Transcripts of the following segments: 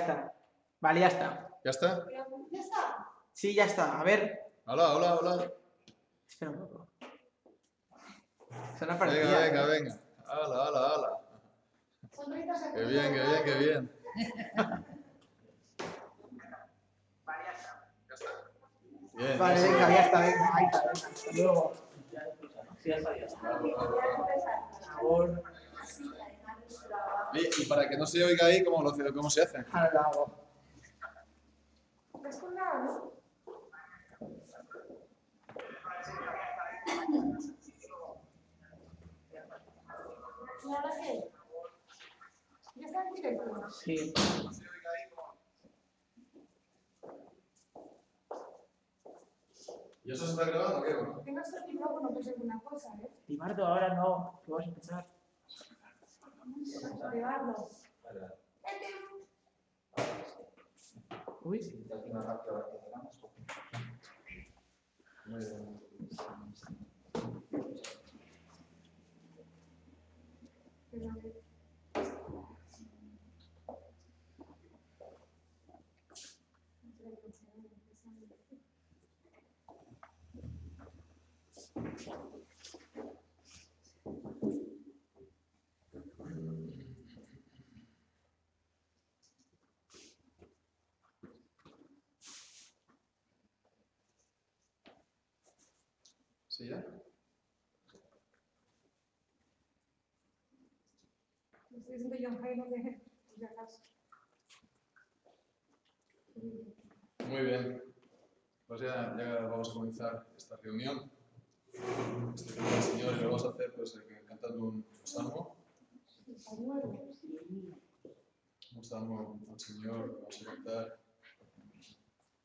está. Vale, ya está. ¿Ya está? ¿Ya está? Sí, ya está. A ver. Hola, hola, hola. Espera un poco. Suena partida. Venga, venga. Hala, hala, hala. Sonrisas aquí. Qué bien, qué bien, qué bien. Vale, ya está. ¿Ya está? Bien. Vale, ya venga, está. ya está. Venga, ahí está. Venga. Hasta luego. Por favor. Y para que no se oiga ahí, ¿cómo se hace? Ahora lo hago. ¿Ves con nada, no? ¿Y ahora qué? ¿Ya está en directo? Sí. ¿Y eso se está grabando o qué? Bueno? Tengas el micrófono, pues alguna cosa, ¿eh? Limardo, ahora no. Que vamos a empezar. Llevarlo. Uy. Muy bien. ¿Sí ya? Estoy diciendo John Hayden de ya acaso. Muy bien. Pues ya vamos a comenzar esta reunión. El Señor, y lo vamos a hacer pues, cantando un salmo. Un salmo al Señor, vamos a cantar.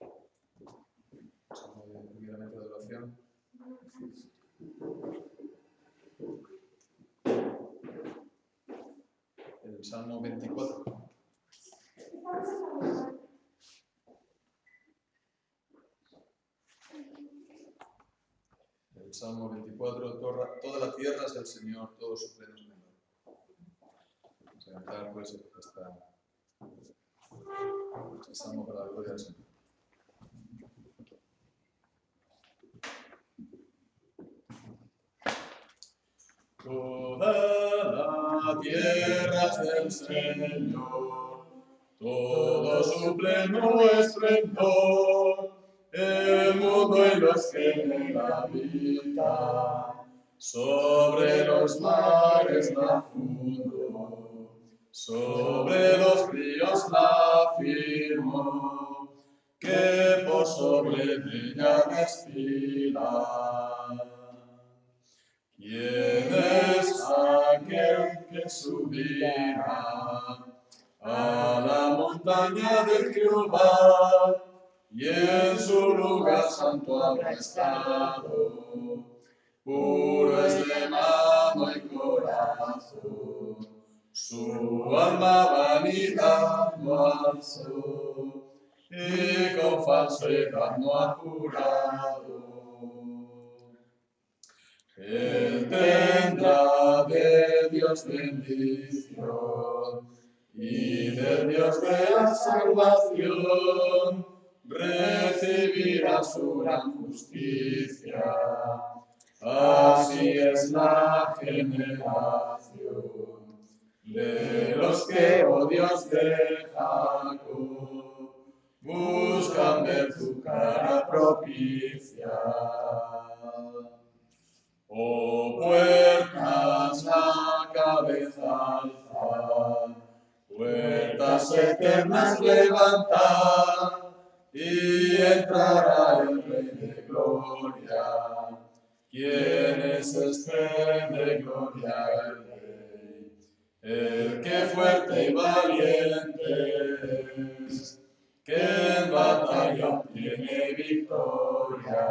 Un salmo primeramente de oración. El Salmo 24. El Salmo 24, toda la tierra es del Señor, todo su pleno esplendor. Vamos a cantar pues este Salmo para la gloria del Señor. Toda la tierra es del Señor, todo su pleno esplendor, el mundo y los que en él habitan, sobre los mares la fundó, sobre los ríos la firmó, que por sobre ella desfila. ¿Quién es aquel que subirá a la montaña de Jehová y en su lugar santo habrá estado? Puro es de mano y corazón, su alma vanidad no alzó y con falsedad no ha jurado. Él tendrá de Dios bendición y de Dios de la salvación recibirá su gran justicia. Así es la generación de los que, oh Dios de Jacob, buscan ver tu cara propicia. Oh puertas, la cabeza alzad, puertas eternas levantad, y entrará el Rey de Gloria. ¿Quién es este de gloria el Rey? El que fuerte y valiente es, que en batalla obtiene victoria.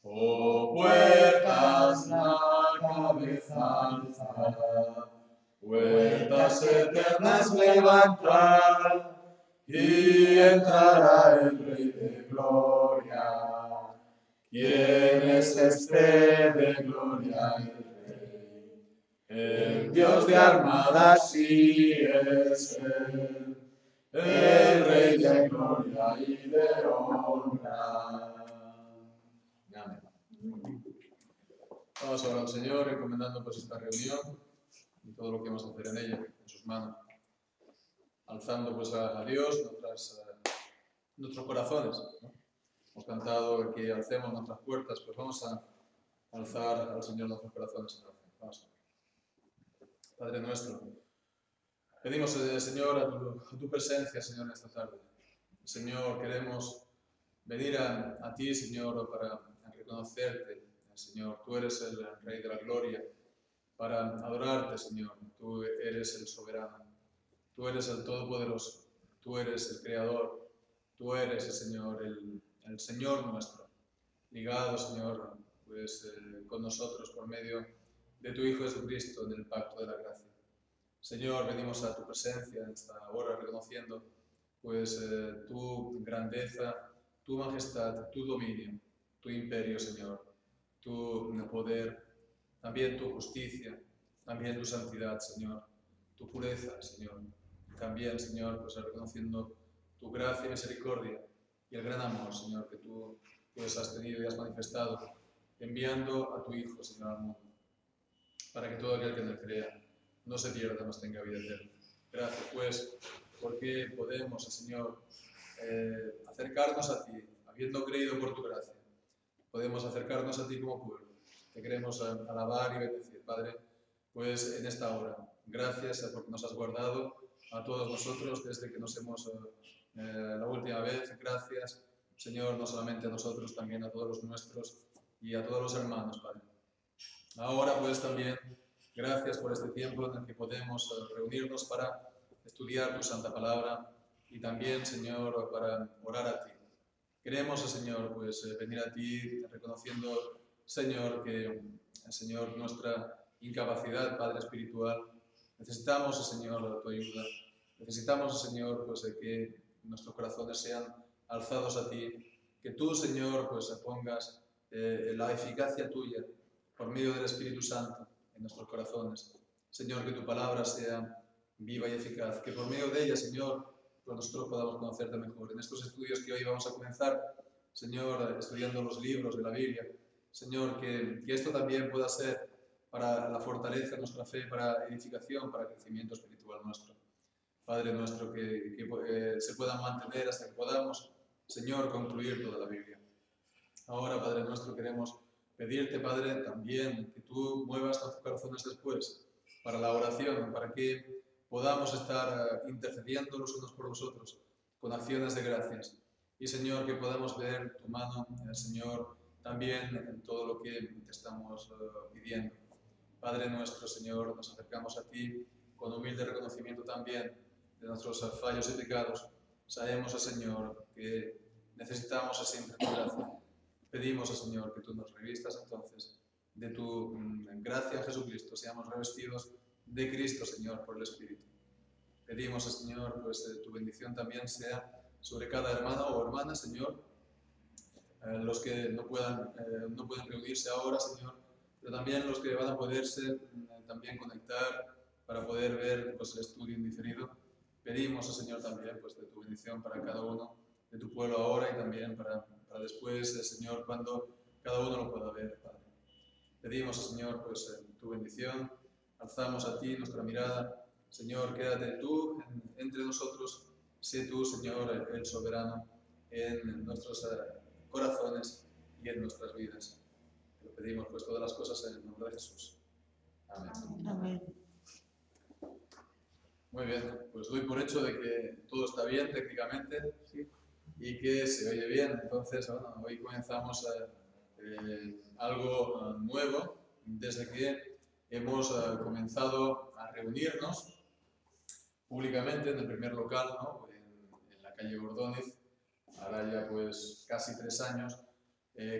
Oh puertas, la cabeza alzad, puertas eternas levantad, y entrará el Rey de Gloria. ¿Quién es este de gloria el Rey? El Dios de armadas sí es Él, el Rey de gloria y de honra. Amén. Vamos a orar al Señor, encomendando pues esta reunión y todo lo que vamos a hacer en ella, en sus manos. Alzando pues a Dios nuestros corazones, ¿no? Hemos cantado que alcemos nuestras puertas, pues vamos a alzar al Señor nuestros corazones. Vamos. Padre nuestro, pedimos, Señor, a tu presencia, Señor, en esta tarde. Señor, queremos venir a ti, Señor, para reconocerte. Señor, tú eres el Rey de la Gloria, para adorarte, Señor. Tú eres el soberano, tú eres el Todopoderoso, tú eres el Creador, tú eres, Señor, el Señor nuestro, ligado, Señor, pues con nosotros por medio de tu Hijo Jesucristo en el pacto de la gracia. Señor, venimos a tu presencia en esta hora reconociendo pues tu grandeza, tu majestad, tu dominio, tu imperio, Señor, tu poder, también tu justicia, también tu santidad, Señor, tu pureza, Señor. También, Señor, pues reconociendo tu gracia y misericordia y el gran amor, Señor, que tú pues has tenido y has manifestado, enviando a tu Hijo, Señor, al mundo, para que todo aquel que en él crea no se pierda, mas tenga vida eterna. Gracias, pues, porque podemos, Señor, acercarnos a ti, habiendo creído por tu gracia. Podemos acercarnos a ti como pueblo. Te queremos alabar y bendecir, Padre, pues en esta hora. Gracias porque nos has guardado a todos nosotros desde que nos hemos la última vez. Gracias, Señor, no solamente a nosotros, también a todos los nuestros y a todos los hermanos, Padre. Ahora, pues, también gracias por este tiempo en el que podemos reunirnos para estudiar tu santa palabra y también, Señor, para orar a ti. Queremos, Señor, pues venir a ti reconociendo, Señor, que, Señor, nuestra incapacidad, Padre espiritual, necesitamos, Señor, tu ayuda. Necesitamos, Señor, pues que nuestros corazones sean alzados a ti, que tú, Señor, pues pongas la eficacia tuya por medio del Espíritu Santo en nuestros corazones. Señor, que tu palabra sea viva y eficaz, que por medio de ella, Señor, pues nosotros podamos conocerte mejor. En estos estudios que hoy vamos a comenzar, Señor, estudiando los libros de la Biblia, Señor, que esto también pueda ser para la fortaleza de nuestra fe, para edificación, para crecimiento espiritual nuestro. Padre nuestro, que se puedan mantener hasta que podamos, Señor, concluir toda la Biblia. Ahora, Padre nuestro, queremos pedirte, Padre, también que tú muevas nuestros corazones después para la oración, para que podamos estar intercediendo los unos por los otros con acciones de gracias. Y, Señor, que podamos ver tu mano, Señor, también en todo lo que te estamos pidiendo. Padre nuestro, Señor, nos acercamos a ti con humilde reconocimiento también de nuestros fallos y pecados. Sabemos, Señor, que necesitamos siempre tu gracia. Pedimos, Señor, que tú nos revistas entonces de tu gracia en Jesucristo, seamos revestidos de Cristo, Señor, por el Espíritu. Pedimos, Señor, pues tu bendición también sea sobre cada hermano o hermana, Señor, los que no pueden reunirse ahora, Señor, pero también los que van a poderse también conectar para poder ver pues, el estudio indiferido. Pedimos, Señor, también pues, de tu bendición para cada uno de tu pueblo ahora y también para después, Señor, cuando cada uno lo pueda ver, Padre. Pedimos, Señor, pues tu bendición, alzamos a ti nuestra mirada. Señor, quédate tú entre nosotros, sé tú, Señor, el soberano en nuestros corazones y en nuestras vidas. Te lo pedimos, pues, todas las cosas en el nombre de Jesús. Amén. Amén. Muy bien, pues doy por hecho de que todo está bien técnicamente, ¿sí? Y que se oye bien. Entonces, bueno, hoy comenzamos algo nuevo desde que hemos comenzado a reunirnos públicamente en el primer local, ¿no? en la calle Gordóniz, ahora ya pues casi 3 años.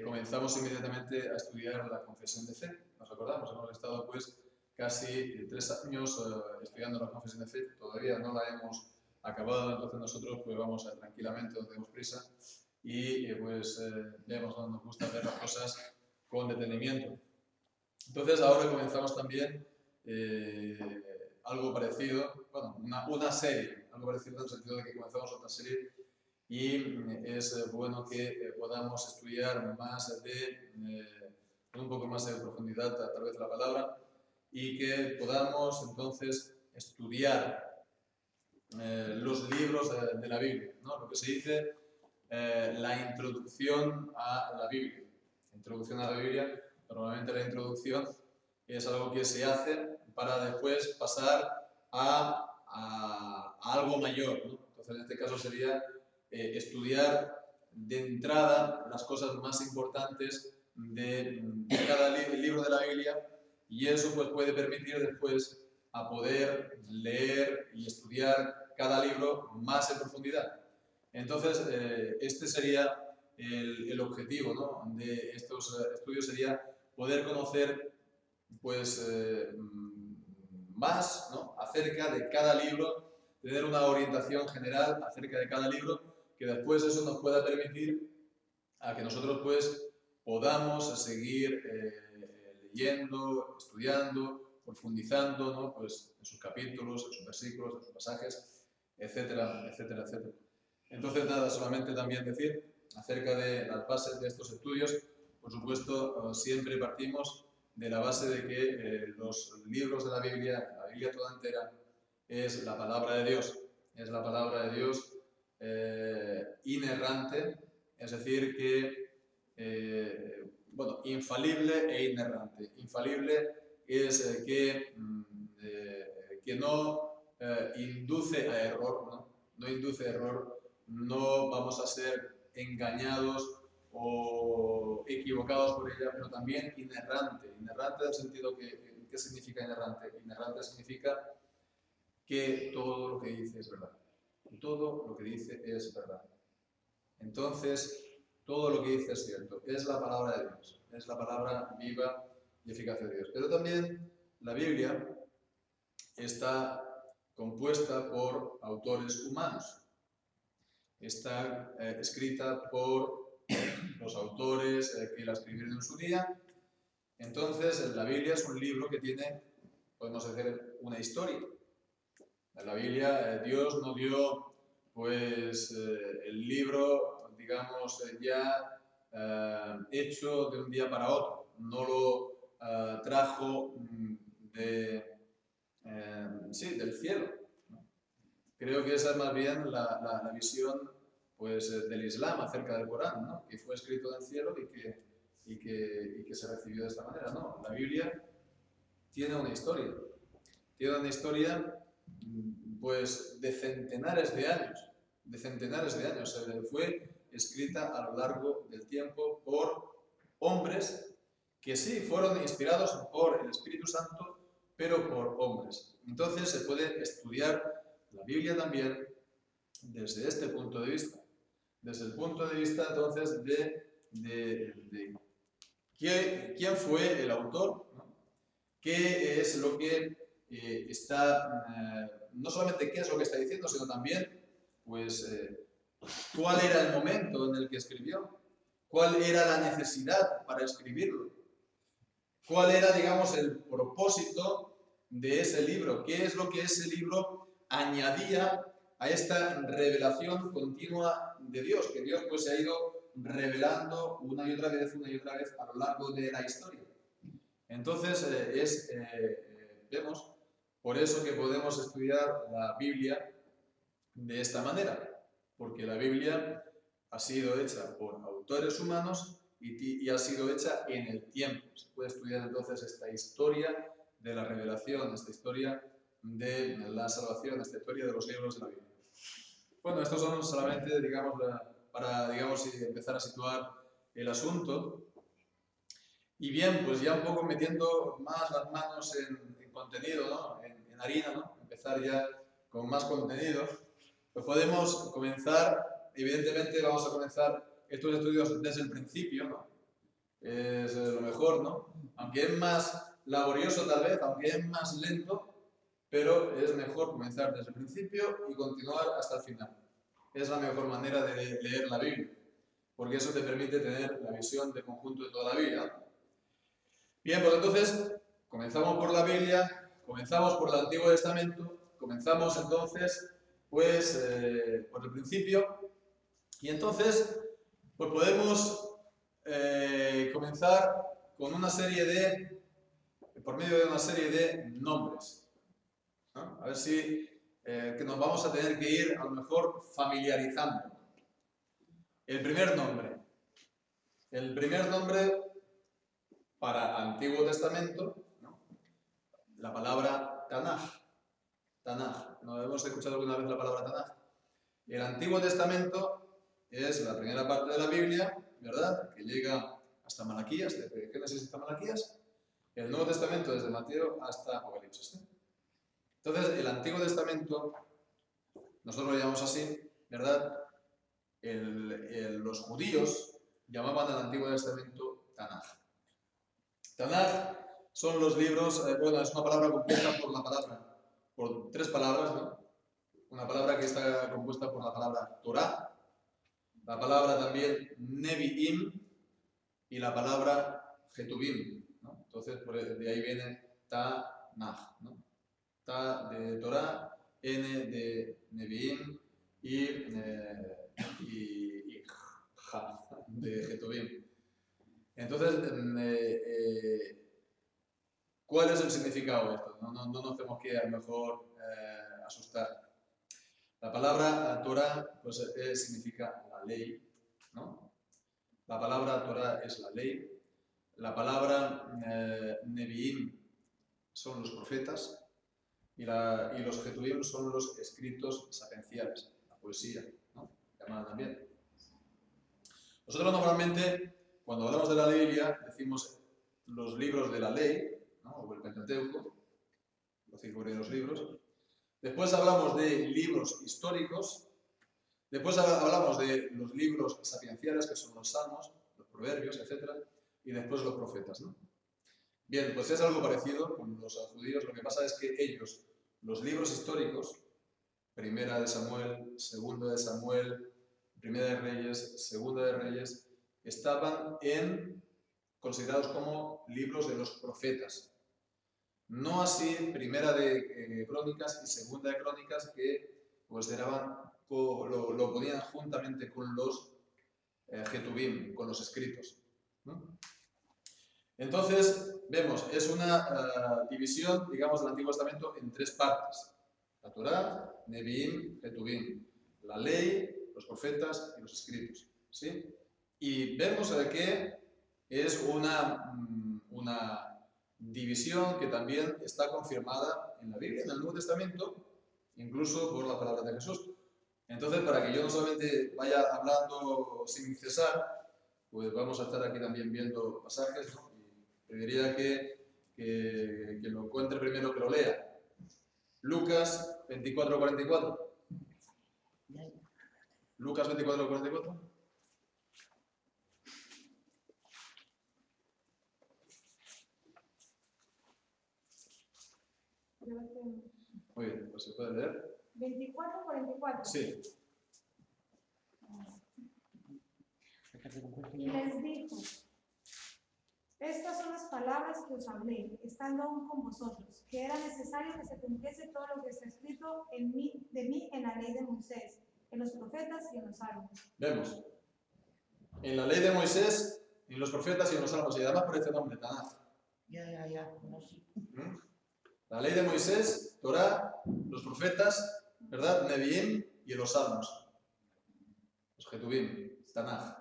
Comenzamos inmediatamente a estudiar la confesión de fe. Nos acordamos, hemos estado pues casi 3 años estudiando la confesión de fe, todavía no la hemos acabado, entonces nosotros pues vamos tranquilamente, no tenemos prisa y pues vemos, ¿no? Nos gusta ver las cosas con detenimiento. Entonces ahora comenzamos también algo parecido, bueno, una serie, algo parecido en el sentido de que comenzamos otra serie y es bueno que podamos estudiar más un poco más de profundidad a través de la palabra y que podamos entonces estudiar los libros de la Biblia, ¿no? Lo que se dice la introducción a la Biblia. Introducción a la Biblia, normalmente la introducción es algo que se hace para después pasar a algo mayor, ¿no? Entonces en este caso sería estudiar de entrada las cosas más importantes de cada libro de la Biblia y eso pues puede permitir después a poder leer y estudiar cada libro más en profundidad. Entonces, este sería el objetivo, ¿no?, de estos estudios, sería poder conocer pues, más, ¿no?, acerca de cada libro, tener una orientación general acerca de cada libro, que después eso nos pueda permitir a que nosotros pues, podamos seguir leyendo, estudiando, profundizando, ¿no?, pues, en sus capítulos, en sus versículos, en sus pasajes, etcétera, etcétera, etcétera. Entonces, nada, solamente también decir acerca de las bases de estos estudios. Por supuesto, siempre partimos de la base de que los libros de la Biblia toda entera, es la palabra de Dios. Es la palabra de Dios inerrante, es decir, que, bueno, infalible e inerrante. Infalible es que no induce a error, ¿no? No induce a error, no vamos a ser engañados o equivocados por ella, pero también inerrante. Inerrante en el sentido que, ¿qué significa inerrante? Inerrante significa que todo lo que dice es verdad. Todo lo que dice es verdad. Entonces, todo lo que dice es cierto. Es la palabra de Dios. Es la palabra viva y eficaz de Dios. Pero también la Biblia está compuesta por autores humanos. Está escrita por los autores que la escribieron en su día. Entonces, la Biblia es un libro que tiene, podemos decir, una historia. En la Biblia, Dios no dio, pues, el libro, digamos, ya hecho de un día para otro. No lo trajo sí, del cielo. Creo que esa es más bien la visión pues, del Islam acerca del Corán, ¿no?, que fue escrito del cielo y que se recibió de esta manera. No, la Biblia tiene una historia pues, de centenares de años. Fue escrita a lo largo del tiempo por hombres que sí fueron inspirados por el Espíritu Santo, pero por hombres. Entonces se puede estudiar la Biblia también desde este punto de vista. Desde el punto de vista, entonces, de quién fue el autor, ¿no?, qué es lo que no solamente qué es lo que está diciendo, sino también, pues, cuál era el momento en el que escribió, cuál era la necesidad para escribirlo, cuál era, digamos, el propósito de ese libro, qué es lo que ese libro añadía a esta revelación continua de Dios, que Dios pues se ha ido revelando una y otra vez a lo largo de la historia. Entonces, vemos por eso que podemos estudiar la Biblia de esta manera, porque la Biblia ha sido hecha por autores humanos y ha sido hecha en el tiempo. Se puede estudiar entonces esta historia de la revelación, esta historia de la salvación, esta historia de los libros de la Biblia. Bueno, estos son solamente, digamos, para, digamos, empezar a situar el asunto. Y bien, pues ya un poco metiendo más las manos en contenido, ¿no?, en harina, ¿no?, empezar ya con más contenido, pues podemos comenzar, evidentemente vamos a comenzar estos estudios desde el principio, ¿no?, es lo mejor, ¿no?, aunque es más laborioso tal vez, aunque es más lento, pero es mejor comenzar desde el principio y continuar hasta el final. Es la mejor manera de leer la Biblia, porque eso te permite tener la visión de conjunto de toda la Biblia. Bien, pues entonces comenzamos por la Biblia, comenzamos por el Antiguo Testamento, comenzamos entonces pues por el principio, y entonces pues podemos comenzar con una serie por medio de una serie de nombres, ¿no? A ver si que nos vamos a tener que ir a lo mejor familiarizando. El primer nombre para Antiguo Testamento, ¿no? La palabra Tanaj. Tanaj. ¿No hemos escuchado alguna vez la palabra Tanaj? El Antiguo Testamento es la primera parte de la Biblia, ¿verdad? Que llega hasta Malaquías, desde Génesis hasta Malaquías. El Nuevo Testamento desde Mateo hasta Apocalipsis, ¿no? Entonces, el Antiguo Testamento, nosotros lo llamamos así, ¿verdad? Los judíos llamaban al Antiguo Testamento Tanaj. Tanaj son los libros, bueno, es una palabra compuesta por tres palabras, ¿no? Una palabra que está compuesta por la palabra Torah, la palabra también Nevi'im y la palabra Ketuvim, ¿no? Entonces, de ahí viene Tanaj, ¿no? Ta de Torah, N de Nevi'im y Ja de Ketuvim. Entonces, ¿cuál es el significado de esto? No nos tenemos que a lo mejor asustar. La palabra Torah pues, significa la ley, ¿no? La palabra Torah es la ley. La palabra Nevi'im son los profetas y los Ketuvim son los escritos sapienciales, la poesía, ¿no? Llamada también. Nosotros normalmente, cuando hablamos de la Biblia, decimos los libros de la ley, ¿no? O el Pentateuco, los 5 primeros libros. Después hablamos de libros históricos. Después hablamos de los libros sapienciales, que son los salmos, los proverbios, etc. Y después los profetas, ¿no? Bien, pues es algo parecido con los judíos. Lo que pasa es que ellos, los libros históricos, Primera de Samuel, Segunda de Samuel, Primera de Reyes, Segunda de Reyes, estaban considerados como libros de los profetas. No así Primera de Crónicas y Segunda de Crónicas, que lo ponían juntamente con los Ketuvim, con los escritos, ¿no? Entonces, vemos, es una división, digamos, del Antiguo Testamento en tres partes. La Torá, Nevi'im, Ketuvim. La ley, los profetas y los escritos, ¿sí? Y vemos que es una división que también está confirmada en la Biblia, en el Nuevo Testamento, incluso por la palabra de Jesús. Entonces, para que yo no solamente vaya hablando sin cesar, pues vamos a estar aquí también viendo pasajes, ¿no? Y pediría que lo encuentre primero, que lo lea. Lucas 24:44. Lucas 24:44. Muy bien, pues se puede leer. 24:44. Sí. Y les dijo: estas son las palabras que os hablé, estando aún con vosotros, que era necesario que se cumpliese todo lo que está escrito de mí en la ley de Moisés, en los profetas y en los salmos. Vemos. En la ley de Moisés, en los profetas y en los salmos. Y además por este nombre, Tanaj. Ya. La ley de Moisés, Torá, los profetas, ¿verdad? Nevi'im y los salmos. Los Ketuvim, Tanaj.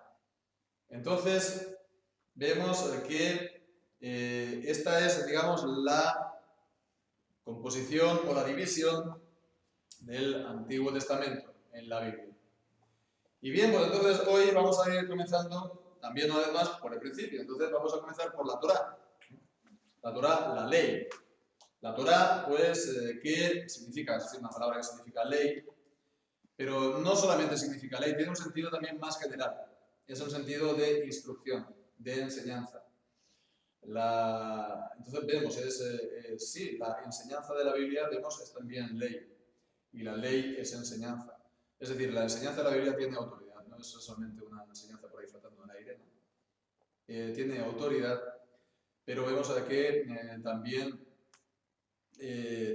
Entonces, vemos que esta es, digamos, la composición o la división del Antiguo Testamento en la Biblia. Y bien, pues entonces hoy vamos a ir comenzando también una vez más por el principio. Entonces vamos a comenzar por la Torá. La Torá, la ley. La Torá, pues, ¿qué significa? Es una palabra que significa ley, pero no solamente significa ley, tiene un sentido también más general. Es un sentido de instrucción, de enseñanza. Entonces vemos, sí, la enseñanza de la Biblia, vemos, es también ley. Y la ley es enseñanza. Es decir, la enseñanza de la Biblia tiene autoridad, no es solamente una enseñanza por ahí flotando en el aire, ¿no? Tiene autoridad, pero vemos que también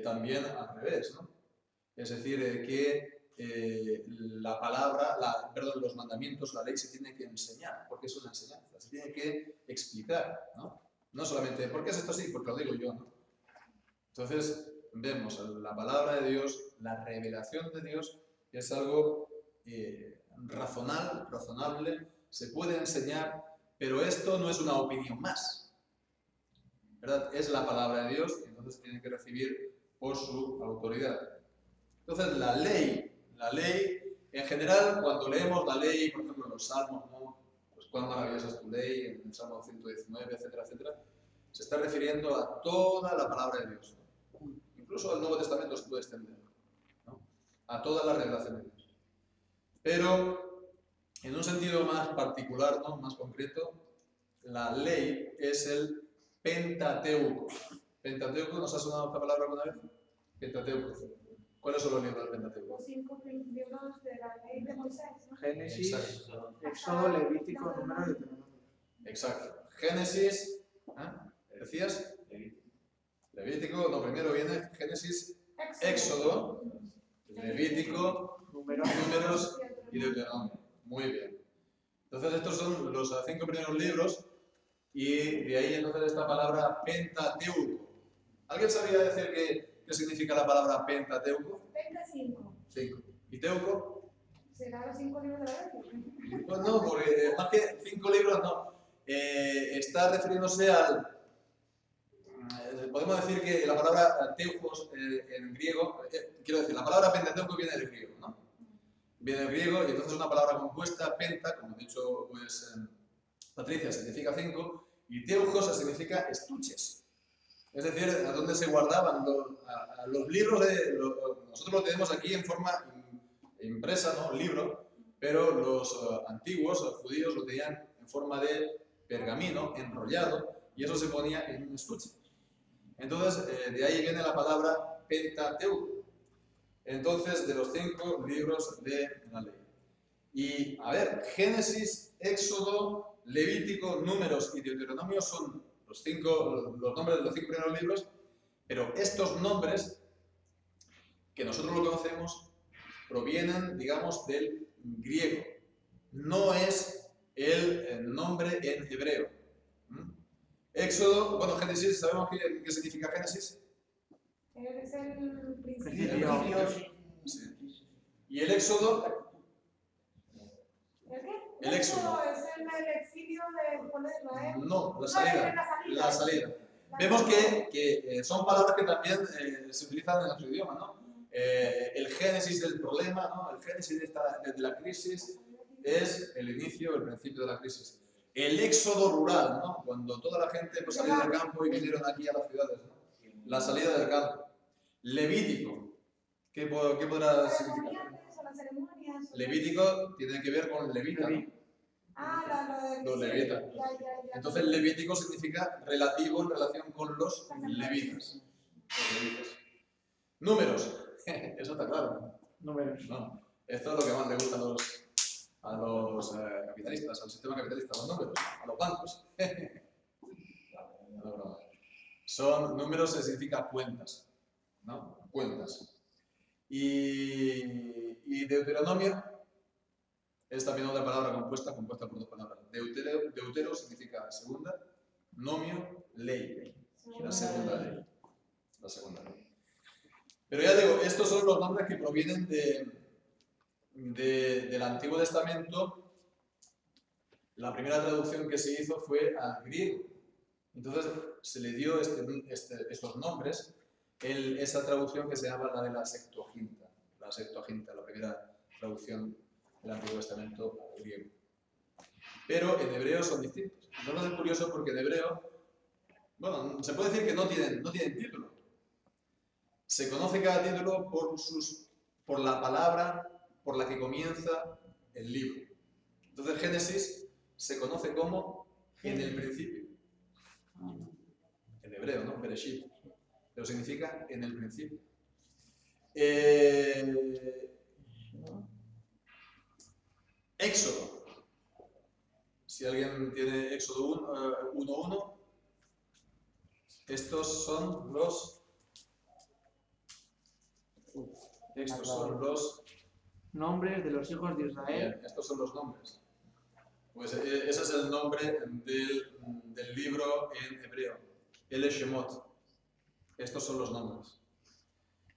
también al revés, ¿no? Es decir, que la palabra, los mandamientos, la ley se tiene que enseñar, porque es una enseñanza, se tiene que explicar, ¿no? No solamente, ¿por qué es esto así? Porque lo digo yo, ¿no? Entonces, vemos la palabra de Dios, la revelación de Dios, que es algo razonable, se puede enseñar, pero esto no es una opinión más, ¿verdad? Es la palabra de Dios y entonces tiene que recibir por su autoridad. Entonces, la ley, en general, cuando leemos la ley, por ejemplo, en los salmos, ¿no? Pues cuán maravillosa es tu ley, en el Salmo 119, etcétera, etcétera, se está refiriendo a toda la palabra de Dios. Incluso el Nuevo Testamento se puede extender, ¿no? A toda la revelación de Dios. Pero, en un sentido más particular, ¿no? Más concreto, la ley es el Pentateuco. ¿Pentateuco nos ha sonado esta palabra alguna vez? Pentateuco. ¿Cuáles son los libros del Pentateuco? Los 5 libros de la ley de Moisés, ¿no? Génesis, Exacto. Éxodo, Levítico, Número, Deuteronomio. Exacto. Génesis, ¿decías? Levítico, no, primero viene Génesis, Éxodo, Levítico, Números y Deuteronomio. Muy bien. Entonces estos son los 5 primeros libros y de ahí entonces esta palabra Pentateuco. ¿Alguien sabría decir qué significa la palabra Pentateuco? 25. 5. ¿Y teuco? ¿Será los 5 libros de la ley? Pues no, porque más que 5 libros no. Está refiriéndose al... podemos decir que la palabra teujos en griego, quiero decir, la palabra Pentateuco viene del griego, ¿no? Viene del griego y entonces es una palabra compuesta, penta, como ha dicho pues, Patricia, significa 5, y teujos significa estuches. Es decir, a donde se guardaban los libros nosotros lo tenemos aquí en forma impresa, ¿no? Libro, pero los antiguos, los judíos, lo tenían en forma de pergamino, enrollado, y eso se ponía en un estuche. Entonces, de ahí viene la palabra Pentateuco. Entonces, de los 5 libros de la ley. Y, a ver, Génesis, Éxodo, Levítico, Números y Deuteronomio son los nombres de los 5 primeros libros, pero estos nombres, que nosotros lo conocemos, provienen, digamos, del griego. No es el nombre en hebreo. Éxodo, bueno, Génesis, ¿sabemos qué significa Génesis? Es el Principio. Sí. ¿Y el Éxodo? ¿El qué? El Éxodo. Es el exilio del pueblo de Israel. No, la salida. Vemos que son palabras que también se utilizan en nuestro idioma, ¿no? El génesis del problema, ¿no? El génesis de la crisis es el inicio, el principio de la crisis. El éxodo rural, ¿no? Cuando toda la gente pues, salió del campo y vinieron aquí a las ciudades, ¿no? La salida del campo. Levítico, ¿qué podrá significar? Las ceremonias. Levítico tiene que ver con levita, ¿no? Los levitas. Entonces, Levítico significa relativo en relación con los levitas. Números. Eso está claro. Números. No. Esto es lo que más le gusta a los capitalistas, al sistema capitalista, los números, a los bancos. No. Son números, significa cuentas, ¿no? Cuentas. Y Deuteronomio es también otra palabra compuesta por 2 palabras. Deutero significa segunda, nomio, ley. La segunda ley. La segunda ley. Pero ya digo, estos son los nombres que provienen del Antiguo Testamento. La primera traducción que se hizo fue al griego. Entonces se le dio estos nombres, esa traducción que se llama la de la Septuaginta. La Septuaginta, la primera traducción del Antiguo Testamento al griego. Pero en hebreo son distintos. Entonces es curioso porque en hebreo, bueno, se puede decir que no tienen título. Se conoce cada título por la palabra por la que comienza el libro. Entonces Génesis se conoce como en el principio. En hebreo, ¿no? Bereshit. Pero significa en el principio. Éxodo. Si alguien tiene Éxodo 1.1, estos son los Estos son los... Nombres de los hijos de Israel. Bien, estos son los nombres. Pues ese es el nombre del libro en hebreo. El Shemot. Estos son los nombres.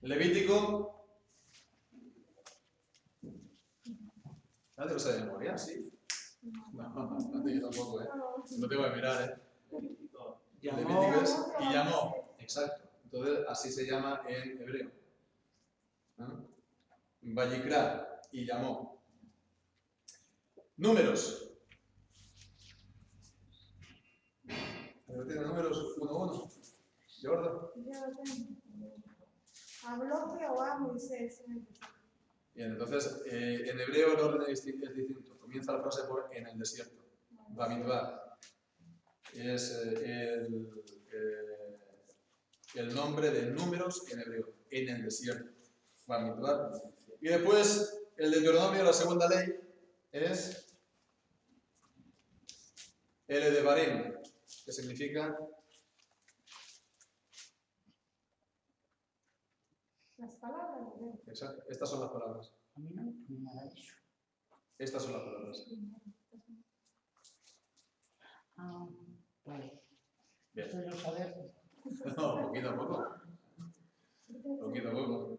Levítico. ¿Nadie lo sabe de memoria? ¿Sí? No, yo tampoco, ¿eh? No tengo que mirar, ¿eh? Levítico es y llamó. Exacto. Entonces, así se llama en hebreo. Vayikra y llamó. Números. ¿Tiene números 1-1? ¿Jordan? Habló Jehová a Moisés. Bien, entonces en hebreo el orden es distinto. Comienza la frase por en el desierto. Bamidbar. Es el nombre de números en hebreo. En el desierto. Bamidbar. Y después el Deuteronomio, la segunda ley, es el Edebarim, que significa Las palabras. exacto, estas son las palabras. A mí no me nada de eso. Estas son las palabras. Ah, vale. Bien. Esto es lo saber. No, poquito a poco. Poquito a poco.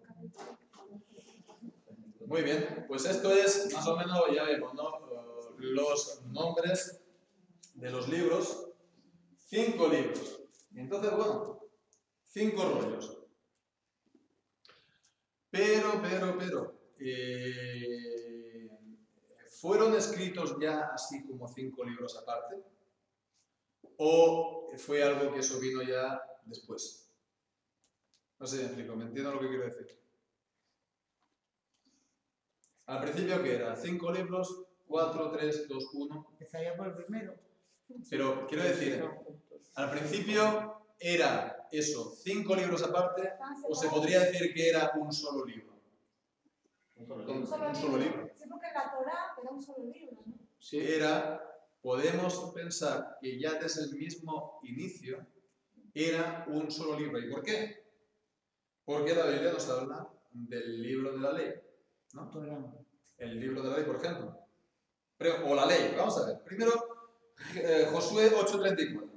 Muy bien, pues esto es más o menos, ya vemos, ¿no? Los nombres de los libros. 5 libros. Y entonces, bueno, 5 rollos. Pero, ¿fueron escritos ya así como 5 libros aparte? ¿O fue algo que eso vino ya después? No sé, me explico, ¿me entiendo lo que quiero decir? Al principio, ¿qué era? 5 libros, 4, 3, 2, 1. Empezaría por el primero. Pero quiero decir, al principio era eso, 5 libros aparte, o se podría decir que era un solo libro. Un solo libro. Sí, porque la Torá era un solo libro, ¿no? Sí. Podemos pensar que ya desde el mismo inicio era un solo libro. ¿Y por qué? Porque la Biblia nos habla del libro de la ley, ¿no? El libro de la ley, por ejemplo. O la ley, vamos a ver. Primero, Josué 8:34.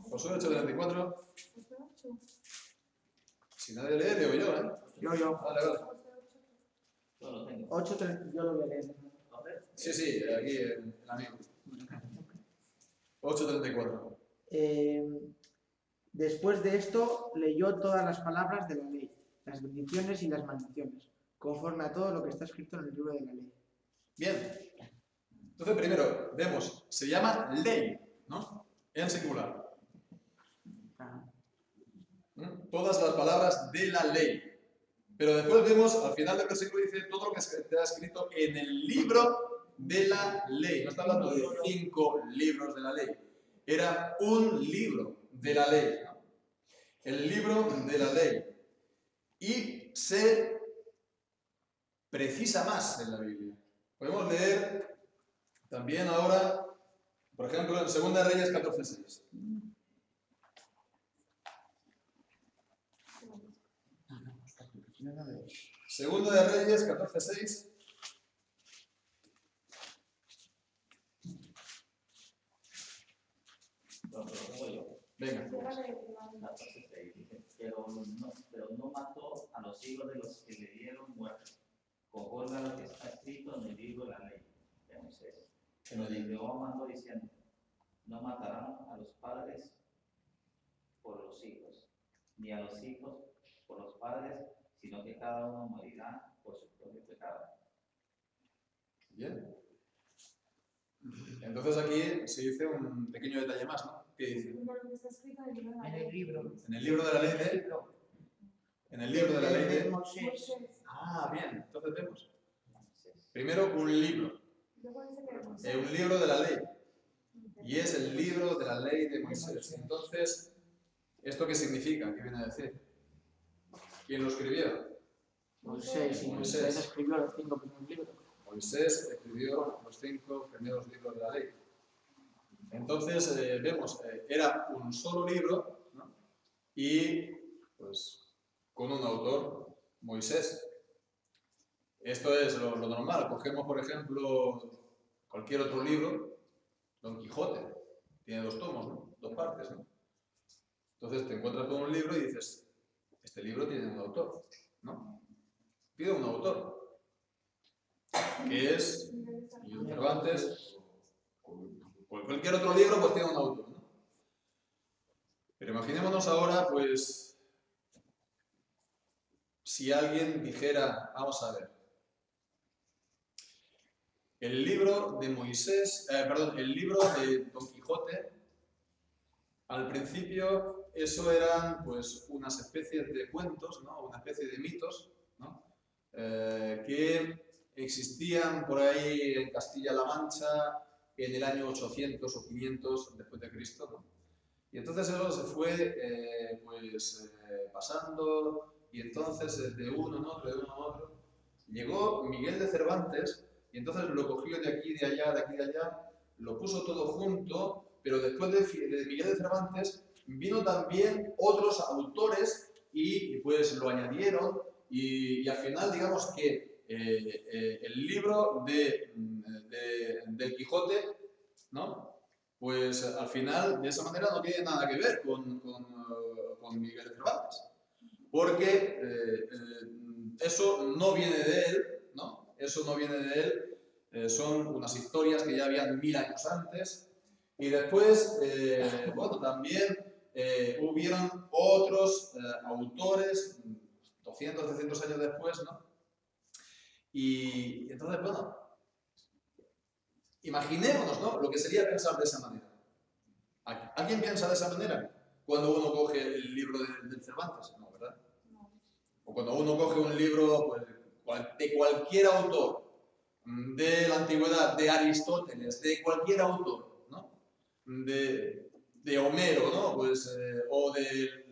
Josué 8:34. Si nadie lee, leo yo, ¿eh? Yo. Vale. 8:30, yo lo voy a leer. Sí, aquí el amigo. 8:34. Después de esto, leyó todas las palabras de la ley, las bendiciones y las maldiciones, conforme a todo lo que está escrito en el libro de la ley. Bien. Entonces, primero, vemos, se llama ley, ¿no? En singular. Todas las palabras de la ley. Pero después vemos, al final del versículo dice todo lo que está escrito en el libro de la ley. No está hablando de 5 libros de la ley. Era un libro de la ley, ¿no? El libro de la ley. Y se precisa más en la Biblia. Podemos leer también ahora, por ejemplo, en 2 Reyes 14:6. Segundo de Reyes 14:6. Venga. Pero no mató a los hijos de los que le dieron muerte, conforme a lo que está escrito en el libro de la ley de Moisés. Donde Jehová mandó diciendo: no matarán a los padres por los hijos, ni a los hijos por los padres, sino que cada uno morirá por su propio pecado. Bien. Entonces aquí se dice un pequeño detalle más, ¿no? ¿Qué dice? En el libro. En el libro de la ley de... En el libro de la ley de... Moisés. Ah, bien. Entonces vemos. Primero un libro. Un libro de la ley. Y es el libro de la ley de Moisés. Entonces, ¿esto qué significa? ¿Qué viene a decir? ¿Quién lo escribió? Moisés. Y Moisés escribió los 5 primeros libros. Moisés escribió los 5 primeros libros de la ley. Entonces, vemos, era un solo libro, ¿no? Y, pues, con un autor, Moisés. Esto es lo normal. Cogemos, por ejemplo, cualquier otro libro, Don Quijote, tiene 2 tomos, ¿no? 2 partes, ¿no? Entonces te encuentras con un libro y dices, este libro tiene un autor, ¿no? Pide un autor, que es Miguel de Cervantes, o cualquier otro libro, pues tiene un autor, ¿no? Pero imaginémonos ahora, pues, si alguien dijera, vamos a ver, el libro de Moisés, el libro de Don Quijote, al principio eso eran pues unas especies de cuentos, ¿no? Una especie de mitos, ¿no? Que existían por ahí en Castilla-La Mancha en el año 800 o 500 después de Cristo, ¿no? Y entonces eso se fue pasando, y entonces de uno en otro, de uno en otro, llegó Miguel de Cervantes y entonces lo cogió de aquí, de allá, de aquí, de allá, lo puso todo junto, pero después de Miguel de Cervantes vino también otros autores y pues lo añadieron y al final digamos que el libro del Quijote, ¿no? Pues al final de esa manera no tiene nada que ver con Miguel de Cervantes, porque eso no viene de él, ¿no? Eso no viene de él, son unas historias que ya habían 1000 años antes. Y después, bueno, también hubieron otros autores, 200, 300 años después, ¿no? Y entonces, bueno, imaginémonos, ¿no? Lo que sería pensar de esa manera. ¿Alguien piensa de esa manera cuando uno coge el libro del Cervantes? No, ¿verdad? No. O cuando uno coge un libro pues, de cualquier autor, de la antigüedad, de Aristóteles, de cualquier autor, ¿no? De Homero, ¿no? Pues, o de,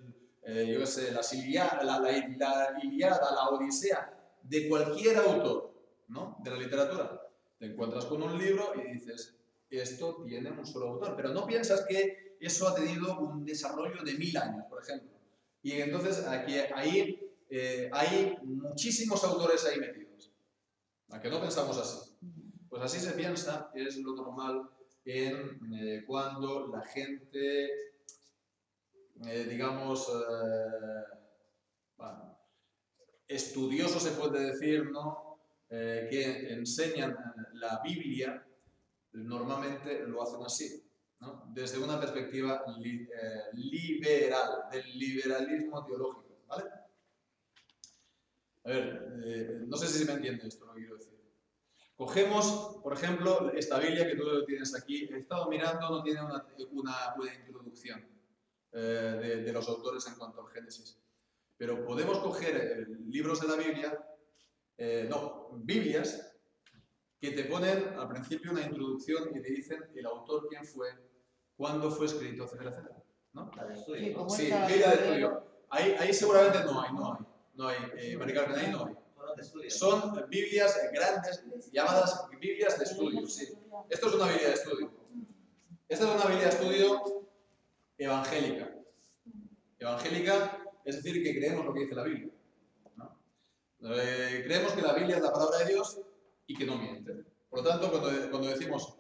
yo qué sé, la Ilíada, la Odisea, de cualquier autor, ¿no? De la literatura. Te encuentras con un libro y dices, esto tiene un solo autor, pero no piensas que eso ha tenido un desarrollo de 1000 años, por ejemplo. Y entonces ahí hay muchísimos autores ahí metidos. ¿A que no pensamos así? Pues así se piensa, es lo normal en cuando la gente, digamos, bueno, estudioso se puede decir, ¿no? Que enseñan la Biblia, normalmente lo hacen así, ¿no? Desde una perspectiva liberal, del liberalismo teológico, ¿vale? A ver, no sé si se me entiende esto, lo que quiero decir. Cogemos, por ejemplo, esta Biblia que tú tienes aquí. He estado mirando, no tiene una introducción de los autores en cuanto al Génesis. Pero podemos coger libros de la Biblia, Biblias, que te ponen al principio una introducción y te dicen el autor, quién fue, cuándo fue escrito, etcétera, etcétera, ¿no? La de estudio, Sí, ¿no? como Sí, esta- Biblia de estudio. Ahí seguramente no hay, Mari Carmen, ahí no hay. Fueron de estudio. Son Biblias grandes, llamadas Biblias de estudio, sí. Esto es una Biblia de estudio. Esta es una Biblia de estudio evangélica. Evangélica es decir, que creemos lo que dice la Biblia, ¿no? Creemos que la Biblia es la palabra de Dios y que no miente. Por lo tanto, cuando decimos,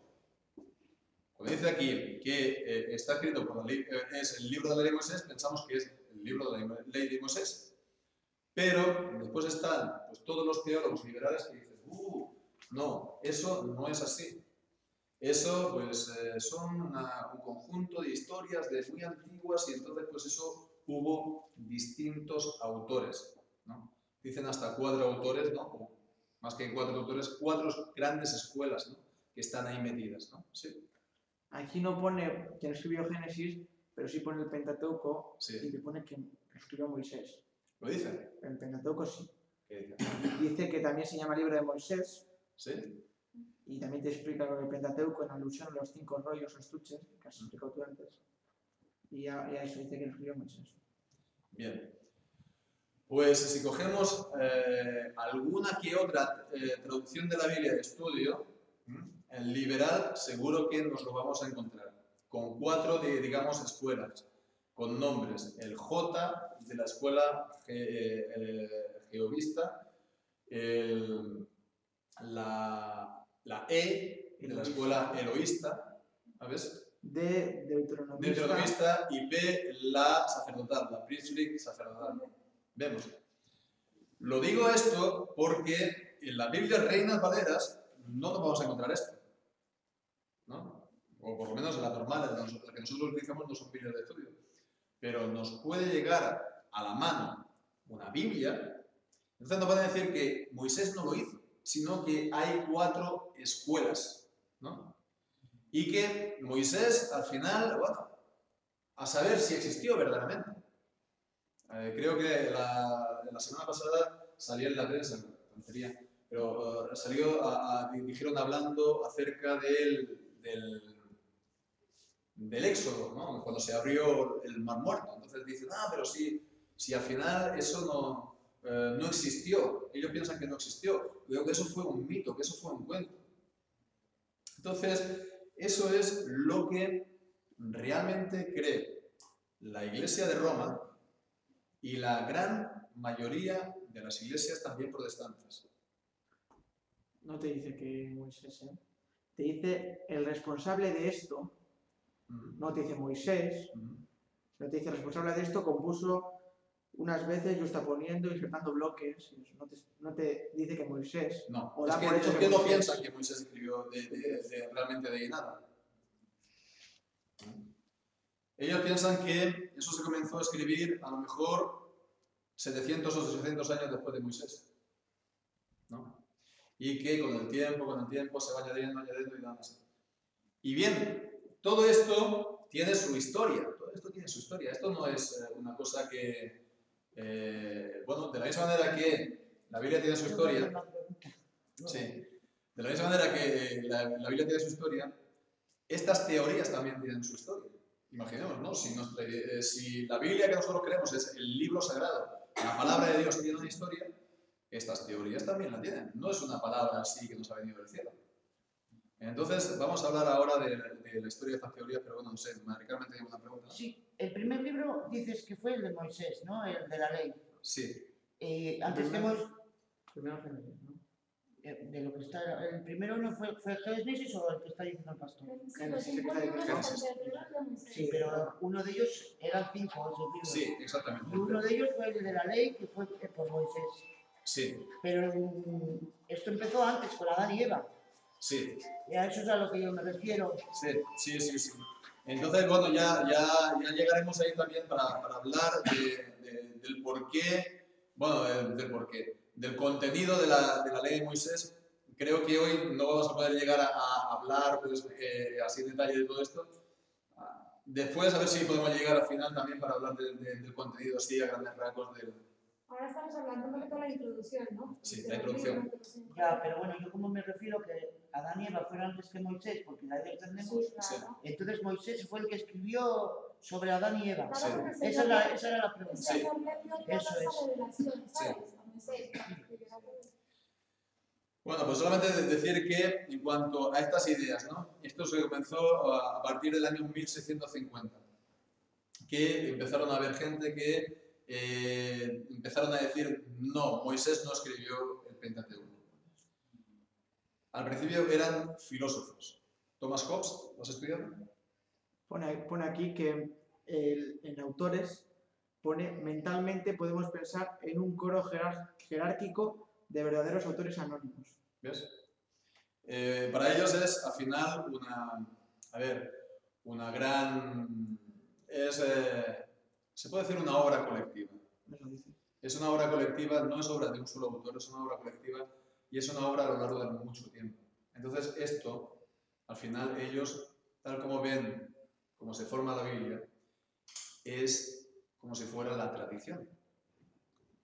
cuando dice aquí que está escrito por es el libro de la ley de Moisés, pensamos que es el libro de la ley de Moisés. Pero después están pues, todos los teólogos liberales que dicen, no, eso no es así. Eso pues son un conjunto de historias de muy antiguas y entonces pues eso hubo distintos autores, ¿no? Dicen hasta 4 autores, ¿no? O más que 4 autores, 4 grandes escuelas, ¿no? Que están ahí metidas, ¿no? Sí. Aquí no pone quién escribió Génesis, pero sí pone el Pentateuco Sí. y te pone que escribió Moisés. ¿Lo dice? El Pentateuco sí. ¿Qué dice? Dice que también se llama libro de Moisés ¿Sí? y también te explica lo del Pentateuco en alusión a los 5 rollos o estuches que has explicado tú antes. Y a eso dice que lo escribió Moisés. Bien. Pues si cogemos alguna que otra traducción de la Biblia de estudio, el liberal seguro que nos lo vamos a encontrar. con 4, digamos, escuelas, con nombres. El J de la escuela jehovista, la E de la escuela eloísta, ¿sabes? D, deuteronomista. Deuteronomista, y P, la sacerdotal, la priestly sacerdotal. Vemos. Lo digo esto porque en la Biblia Reinas Valeras no nos vamos a encontrar esto, ¿no? O por lo menos las normales, las que nosotros utilizamos no son Biblias de estudio. Pero nos puede llegar a la mano una Biblia. Entonces nos van a decir que Moisés no lo hizo, sino que hay 4 escuelas, ¿no? Y que Moisés, al final, bueno, a saber si existió verdaderamente. Creo que la semana pasada salió en la prensa, tontería, pero dijeron hablando acerca del Éxodo, ¿no? Cuando se abrió el Mar Muerto. Entonces dicen, pero si al final eso no existió. Ellos piensan que no existió. Creo que eso fue un mito, que eso fue un cuento. Entonces, eso es lo que realmente cree la Iglesia de Roma y la gran mayoría de las iglesias también protestantes. No te dice que Moisés, ¿eh? Te dice el responsable de esto, no te dice Moisés, no te dice el responsable de esto compuso unas veces juxtaponiendo, insertando bloques, no te dice que Moisés. No, o es da que, por hecho es que que no Moisés- piensan que Moisés escribió realmente de nada. Ellos piensan que eso se comenzó a escribir a lo mejor 700 o 600 años después de Moisés, ¿no? Y que con el tiempo se va añadiendo y demás. Y bien, todo esto tiene su historia. Esto no es una cosa que, bueno, de la misma manera que la Biblia tiene su historia, sí, de la misma manera que la Biblia tiene su historia, estas teorías también tienen su historia. Imaginemos, ¿no? Si la Biblia que nosotros creemos es el libro sagrado, la palabra de Dios tiene una historia, estas teorías también la tienen. No es una palabra así que nos ha venido del cielo. Entonces, vamos a hablar ahora de la historia de estas teorías, pero bueno, no sé, Mari Carmen tenía una pregunta. Sí, el primer libro dices que fue el de Moisés, ¿no? El de la ley. Sí. Antes que Primero Génesis, ¿no? de lo que está, el primero no fue Génesis o el que está diciendo el pastor. Los 5 libros hasta el tercero de Moisés. Sí, pero uno de ellos eran 5 esos libros. Sí, exactamente. Y uno de ellos fue el de la ley, que fue por Moisés. Sí, Pero esto empezó antes, con Adán y Eva. sí. Y a eso es a lo que yo me refiero. Sí. Entonces, bueno, ya llegaremos ahí también para hablar del porqué, bueno, del porqué, del contenido de la ley de Moisés. Creo que hoy no vamos a poder llegar a hablar pues, así en detalle de todo esto. Después, a ver si podemos llegar al final también para hablar del contenido así a grandes rasgos del... Ahora estamos hablando un poquito de la introducción, ¿no? Sí, De la los introducción. libros, de los 5 Ya, pero bueno, yo como me refiero que Adán y Eva fueron antes que Moisés, porque la ley entendemos. Sí, claro. Entonces Moisés fue el que escribió sobre Adán y Eva. Claro, porque el Esa Señor- era la pregunta. el Señor le dio todas Eso las es. revelaciones, ¿sabes? A Moisés, para que escribiera todo eso. Bueno, pues solamente decir que en cuanto a estas ideas, ¿no? Esto se comenzó a partir del año 1650, que empezaron a haber gente que empezaron a decir, no, Moisés no escribió el Pentateuco. Al principio eran filósofos. Thomas Hobbes, ¿lo has estudiado? Pone aquí que en autores pone mentalmente podemos pensar en un coro jerárquico de verdaderos autores anónimos. ¿Ves? Para ellos es, al final, una gran... se puede decir una obra colectiva. Eso dice. Es una obra colectiva, no es obra de un solo autor, es una obra colectiva y es una obra a lo largo de mucho tiempo. Entonces esto, al final ellos, tal como ven cómo se forma la Biblia, es como si fuera la tradición.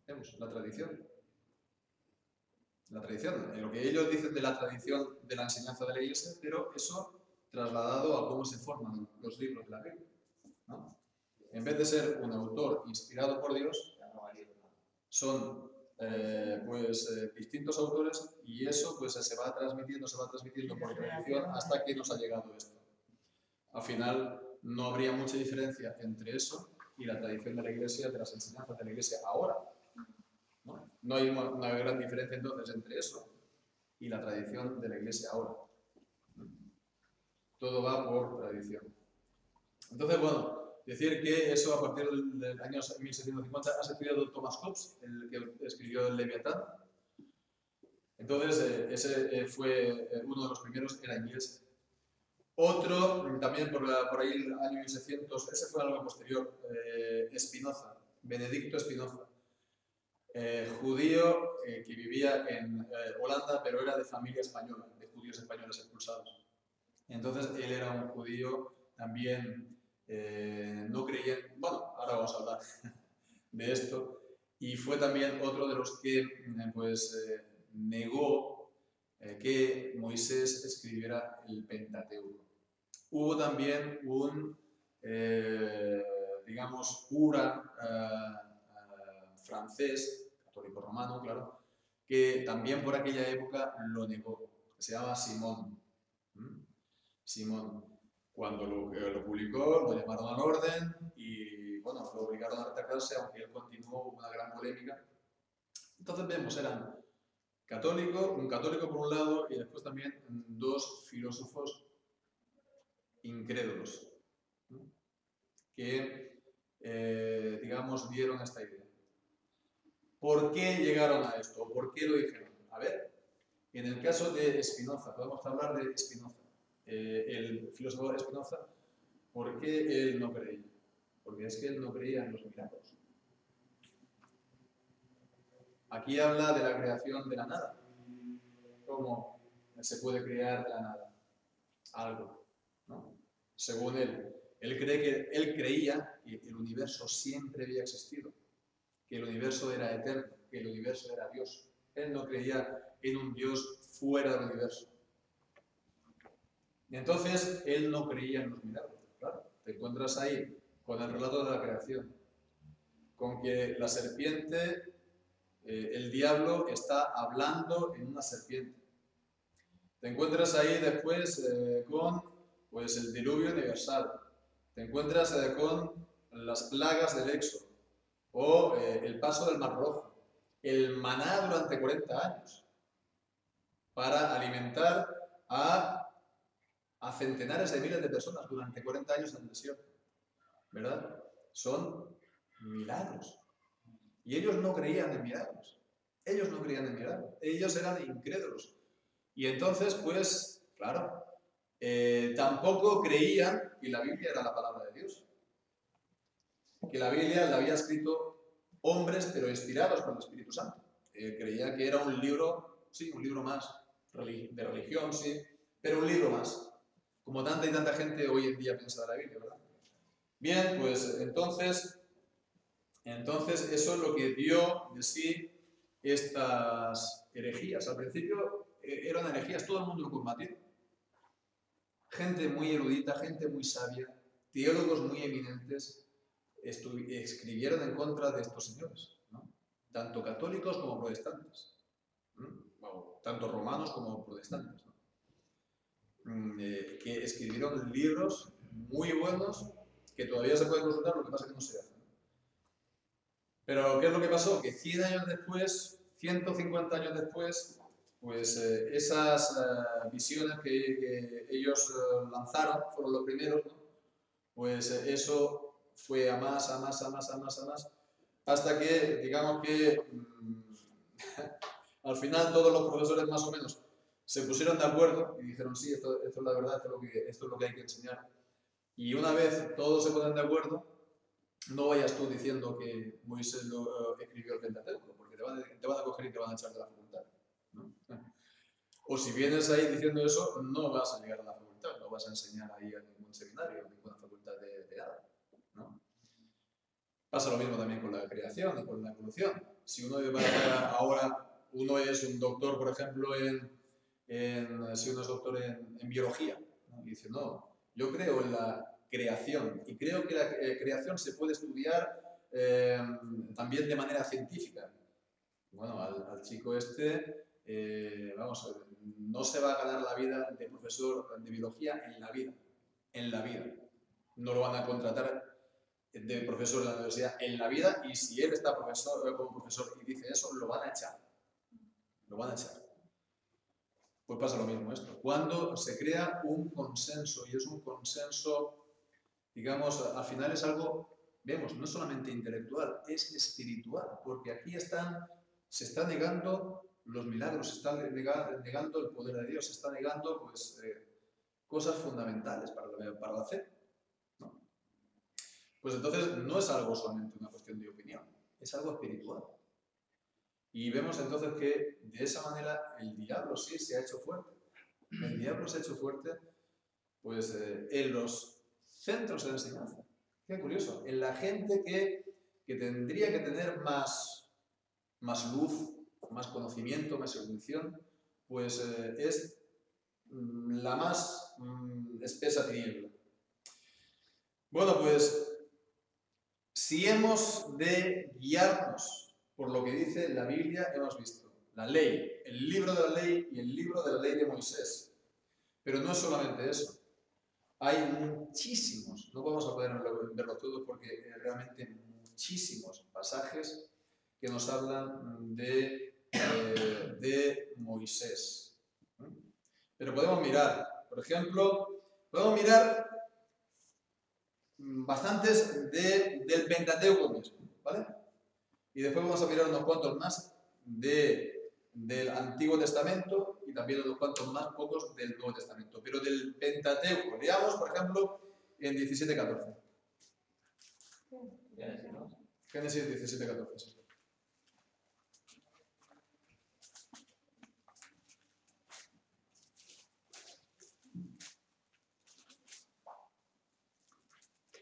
¿Vemos? La tradición. La tradición, lo que ellos dicen de la tradición de la enseñanza de la Iglesia, pero eso trasladado a cómo se forman los libros de la Biblia, ¿no? En vez de ser un autor inspirado por Dios, son distintos autores y eso pues se va transmitiendo por tradición hasta que nos ha llegado esto. al final no habría mucha diferencia entre eso y la tradición de la Iglesia, de las enseñanzas de la Iglesia ahora. No hay una gran diferencia entonces entre eso y la tradición de la Iglesia ahora. Todo va por tradición. Entonces, bueno, decir que eso a partir del año 1750 has estudiado Thomas Hobbes, el que escribió el Leviatán. Entonces, ese fue uno de los primeros, era inglés. Otro, también por ahí el año 1600, ese fue algo posterior, Spinoza, Benedicto Spinoza. Judío que vivía en Holanda, pero era de familia española, de judíos españoles expulsados. Entonces él era un judío también no creyente. Bueno, ahora vamos a hablar de esto. Y fue también otro de los que negó que Moisés escribiera el Pentateuco. Hubo también un, digamos, cura francés, católico romano, claro, que también por aquella época lo negó, se llama Simón. Simón, cuando lo publicó, lo llamaron al orden y, bueno, lo obligaron a retractarse, aunque él continuó una gran polémica. Entonces vemos, eran un católico por un lado y después también dos filósofos incrédulos, que, digamos, dieron esta idea. ¿Por qué llegaron a esto? ¿Por qué lo dijeron? A ver, en el caso de Spinoza, podemos hablar de Spinoza, el filósofo Spinoza, ¿por qué él no creía? Porque es que él no creía en los milagros. Aquí habla de la creación de la nada. ¿Cómo se puede crear de la nada? Algo, ¿no? Según él creía que el universo siempre había existido, que el universo era eterno, que el universo era Dios. Él no creía en un Dios fuera del universo. Y entonces, él no creía en los milagros. Claro, te encuentras ahí con el relato de la creación, con que la serpiente, el diablo está hablando en una serpiente. Te encuentras ahí después con pues, el diluvio universal. Te encuentras con las plagas del Éxodo o el paso del Mar Rojo, el maná durante 40 años para alimentar a centenares de miles de personas durante 40 años en el desierto, ¿verdad? Son milagros. Y ellos no creían en milagros. Ellos no creían en milagros. Ellos eran incrédulos. Y entonces, pues, claro, tampoco creían que la Biblia era la palabra de Dios. Que la Biblia la había escrito hombres, pero inspirados por el Espíritu Santo. Creía que era un libro, sí, un libro más de religión, sí, pero un libro más. Como tanta y tanta gente hoy en día piensa de la Biblia, ¿verdad? Bien, pues entonces eso es lo que dio de sí estas herejías. Al principio eran herejías, todo el mundo lo combatía. Gente muy erudita, gente muy sabia, teólogos muy eminentes, escribieron en contra de estos señores, ¿no? Tanto católicos como protestantes, bueno, tanto romanos como protestantes, ¿no? Que escribieron libros muy buenos que todavía se pueden consultar, lo que pasa es que no se hacen. Pero ¿qué es lo que pasó? Que 100 años después, 150 años después, pues esas visiones que ellos lanzaron, fueron los primeros, ¿no? Pues eso fue a más, hasta que, digamos que al final todos los profesores más o menos se pusieron de acuerdo y dijeron, sí, esto es la verdad, esto es lo que hay que enseñar. Y una vez todos se ponen de acuerdo, no vayas tú diciendo que Moisés escribió el Pentateuco, porque te van a coger y te van a echar de la facultad, ¿no? O si vienes ahí diciendo eso, no vas a llegar a la facultad, no vas a enseñar ahí a ningún seminario, a ninguna facultad de nada, ¿no? Pasa lo mismo también con la creación y con la evolución. Si uno ahora es un doctor, por ejemplo, si uno es doctor en biología, ¿no? Y dice, no, yo creo en la creación y creo que la creación se puede estudiar también de manera científica. Bueno, al chico este, no se va a ganar la vida de profesor de biología en la vida. en la vida. No lo van a contratar de profesor en la universidad en la vida, y si él está como profesor y dice eso, lo van a echar. Lo van a echar. Pues pasa lo mismo esto. Cuando se crea un consenso, y es un consenso, digamos, al final es algo, vemos, no solamente intelectual, es espiritual, porque aquí se está negando los milagros, se está negando el poder de Dios, se está negando pues, cosas fundamentales para la fe, ¿no? Pues entonces no es algo solamente una cuestión de opinión, es algo espiritual. Y vemos entonces que de esa manera el diablo sí se ha hecho fuerte. El diablo se ha hecho fuerte pues, en los centros de enseñanza. Qué curioso. En la gente que tendría que tener más luz, más conocimiento, más erudición, pues es la más espesa tiniebla. Bueno, pues si hemos de guiarnos por lo que dice la Biblia, hemos visto la ley, el libro de la ley y el libro de la ley de Moisés. Pero no es solamente eso. Hay muchísimos, no vamos a poder verlo todos porque realmente muchísimos pasajes que nos hablan de Moisés. Pero podemos mirar, por ejemplo, bastantes del Pentateuco mismo, ¿vale? Y después vamos a mirar unos cuantos más del Antiguo Testamento y también unos cuantos más pocos del Nuevo Testamento. Pero del Pentateuco, leamos, por ejemplo, en 17:14. Génesis 17:14.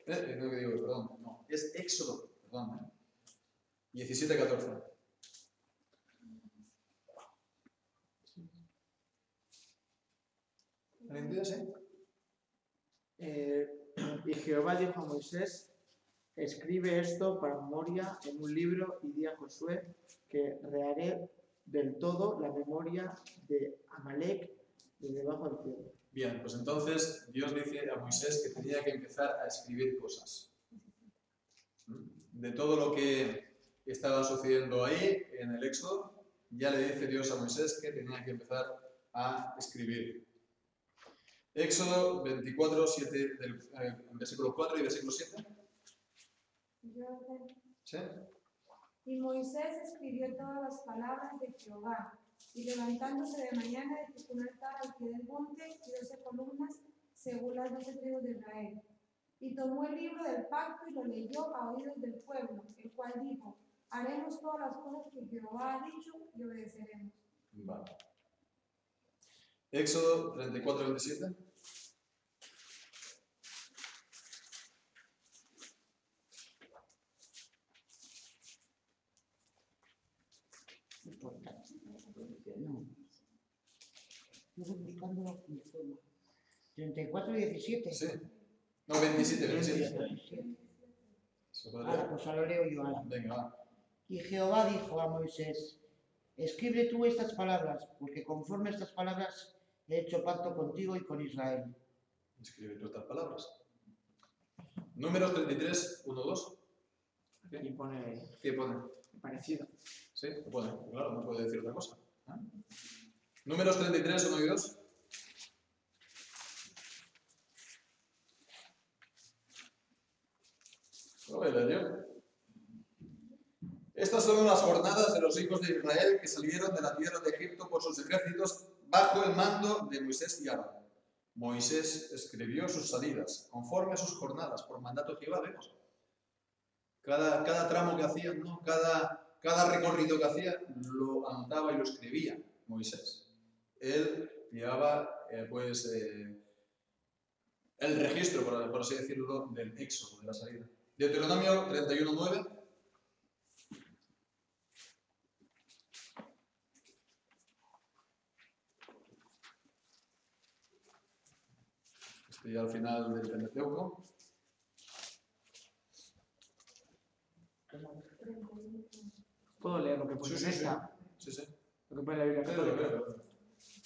Sí. No, que digo, perdón, no, es Éxodo, perdón. 17:14. ¿Alguien entiende? Y Jehová dijo a Moisés: escribe esto para memoria en un libro y di a Josué que reharé del todo la memoria de Amalek de debajo del cielo. Bien, pues entonces Dios dice a Moisés que tenía que empezar a escribir cosas. De todo lo que estaba sucediendo ahí en el Éxodo, ya le dice Dios a Moisés que tenía que empezar a escribir. Éxodo 24, 7, versículo 4 y versículo 7. ¿Sí? Y Moisés escribió todas las palabras de Jehová, y levantándose de mañana edificó un altar al pie del monte y 12 columnas según las 12 tribus de Israel. Y tomó el libro del pacto y lo leyó a oídos del pueblo, el cual dijo: haremos todas las cosas que Jehová ha dicho y obedeceremos. Vale. Éxodo 34, 27. No. Estoy buscando mi forma. 34 y 17. Sí. No, 27. Ahora, pues ahora leo yo ahora. Venga, va. Y Jehová dijo a Moisés: escribe tú estas palabras, porque conforme a estas palabras he hecho pacto contigo y con Israel. Escribe tú estas palabras. Números 33, 1, 2. Aquí pone ¿Qué pone? parecido. Sí, lo pone. Claro, no puede decir otra cosa. Números 33, 1 y 2. Lo voy a leer yo. Estas son las jornadas de los hijos de Israel que salieron de la tierra de Egipto por sus ejércitos bajo el mando de Moisés y Aarón. Moisés escribió sus salidas conforme a sus jornadas por mandato de Jehová. Vemos. Cada tramo que hacían, ¿no? Cada recorrido que hacía lo anotaba y lo escribía Moisés. Él llevaba el registro, por así decirlo, del éxodo, de la salida. Deuteronomio 31, 9. Estoy al final del Pentateuco. ¿Puedo leer lo que pone en esta? Sí. Lo que pone en la Biblia Católica.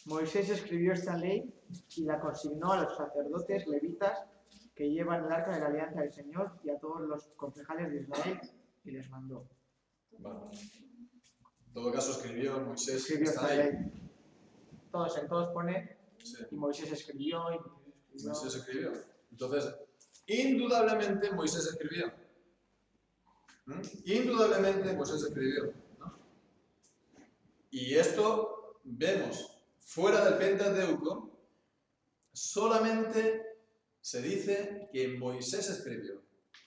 Moisés escribió esta ley y la consignó a los sacerdotes levitas que llevan el arca de la alianza del Señor y a todos los concejales de Israel, y les mandó. Vale. En todo caso escribió Moisés Escribió esta esta ley. ley. En todos pone, Sí. y Moisés escribió, Moisés escribió. Entonces, indudablemente Moisés escribió. Indudablemente Moisés escribió, ¿no? Y esto vemos fuera del Pentateuco, solamente se dice que Moisés escribió.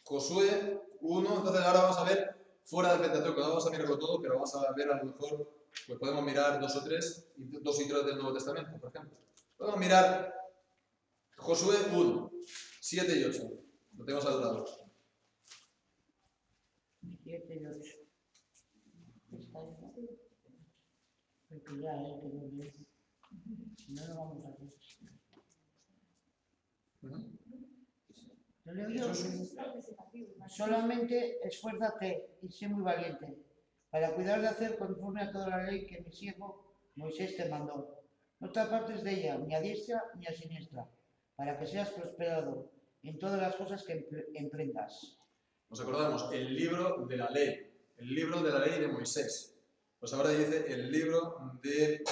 Josué 1, entonces ahora vamos a ver fuera del Pentateuco, no vamos a mirarlo todo, pero vamos a ver a lo mejor, pues podemos mirar 2 y 3 del Nuevo Testamento, por ejemplo. Podemos mirar Josué 1, 7 y 8. Lo tenemos al lado. 7 y 8. Está ahí, ¿no? Porque ya, que no bien. Si no, no vamos a hacer. Lo leo yo. Solamente esfuérzate y sé muy valiente para cuidar de hacer conforme a toda la ley que mi siervo Moisés te mandó. No te apartes de ella, ni a diestra ni a siniestra, para que seas prosperado en todas las cosas que emprendas. Nos acordamos, el libro de la ley, el libro de la ley de Moisés. Pues ahora dice el libro de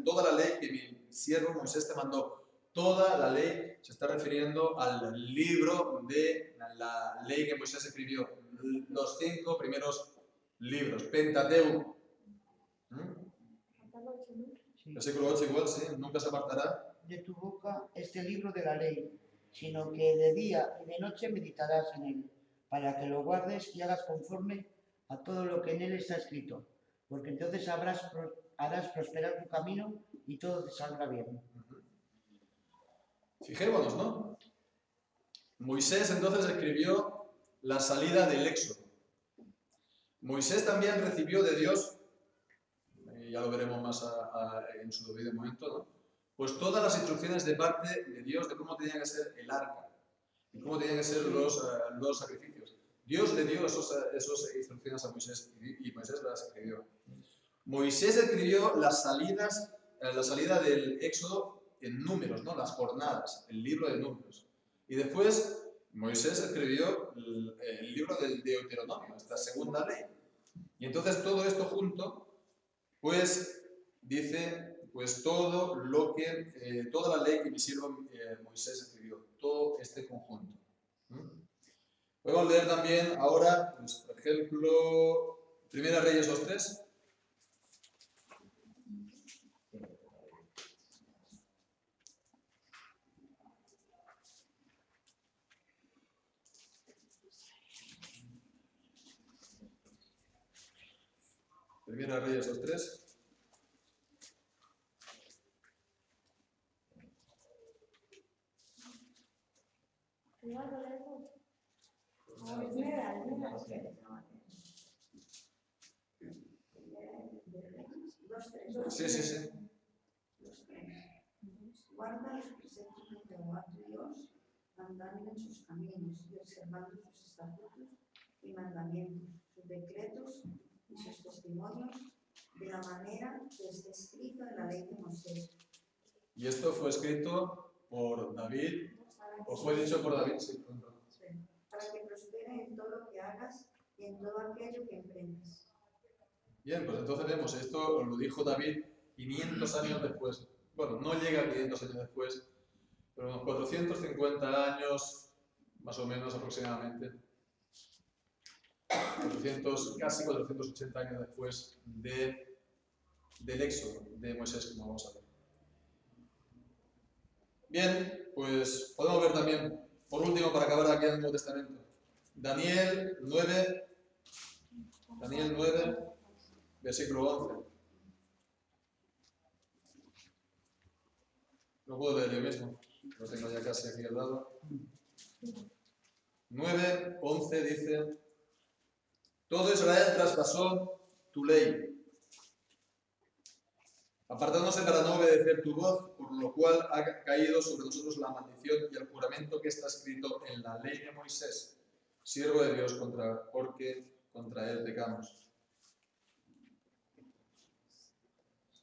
toda la ley que mi siervo Moisés te mandó. Toda la ley se está refiriendo al libro de la ley que Moisés escribió. Los 5 primeros libros, Pentateuco. Sí. Versículo 8 igual, sí, nunca se apartará De tu boca este libro de la ley, sino que de día y de noche meditarás en él, para que lo guardes y hagas conforme a todo lo que en él está escrito, porque entonces harás prosperar tu camino y todo te saldrá bien. Fijémonos, ¿no? Moisés entonces escribió la salida del Éxodo. Moisés también recibió de Dios, y ya lo veremos más en su debido momento, ¿no? Pues todas las instrucciones de parte de Dios de cómo tenía que ser el arca y cómo tenían que ser los sacrificios. Dios le dio esas instrucciones a Moisés y Moisés las escribió. Moisés escribió la salida del Éxodo en números, ¿no? Las jornadas, el libro de números. Y después Moisés escribió el libro del Deuteronomio, esta segunda ley. Y entonces todo esto junto, pues dice, pues todo lo que, toda la ley que mi siervo Moisés escribió, todo este conjunto. Podemos leer también ahora, pues, por ejemplo, Primera Reyes 2:3. Primera Reyes 2:3. Sí, sí, sí. Guarda los preceptos de Jehová tu Dios, andando en sus caminos y observando sus estatutos y mandamientos, sus decretos y sus testimonios, de la manera que está escrito en la ley de Moisés. Y esto fue escrito por David, o fue dicho por David, sí, para que prospere en todo lo que hagas y en todo aquello que emprendas. Bien, pues entonces vemos, esto lo dijo David 500 años después. Bueno, no llega a 500 años después, pero unos 450 años, más o menos aproximadamente. 400, casi 480 años después del Éxodo de Moisés, como vamos a ver. Bien, pues podemos ver también, por último, para acabar aquí en el Nuevo Testamento, Daniel 9, versículo 11. Lo puedo leer yo mismo, lo tengo ya casi aquí al lado. 9:11 dice: todo Israel traspasó tu ley, apartándose para no obedecer tu voz, por lo cual ha caído sobre nosotros la maldición y el juramento que está escrito en la ley de Moisés, siervo de Dios, porque contra él pecamos.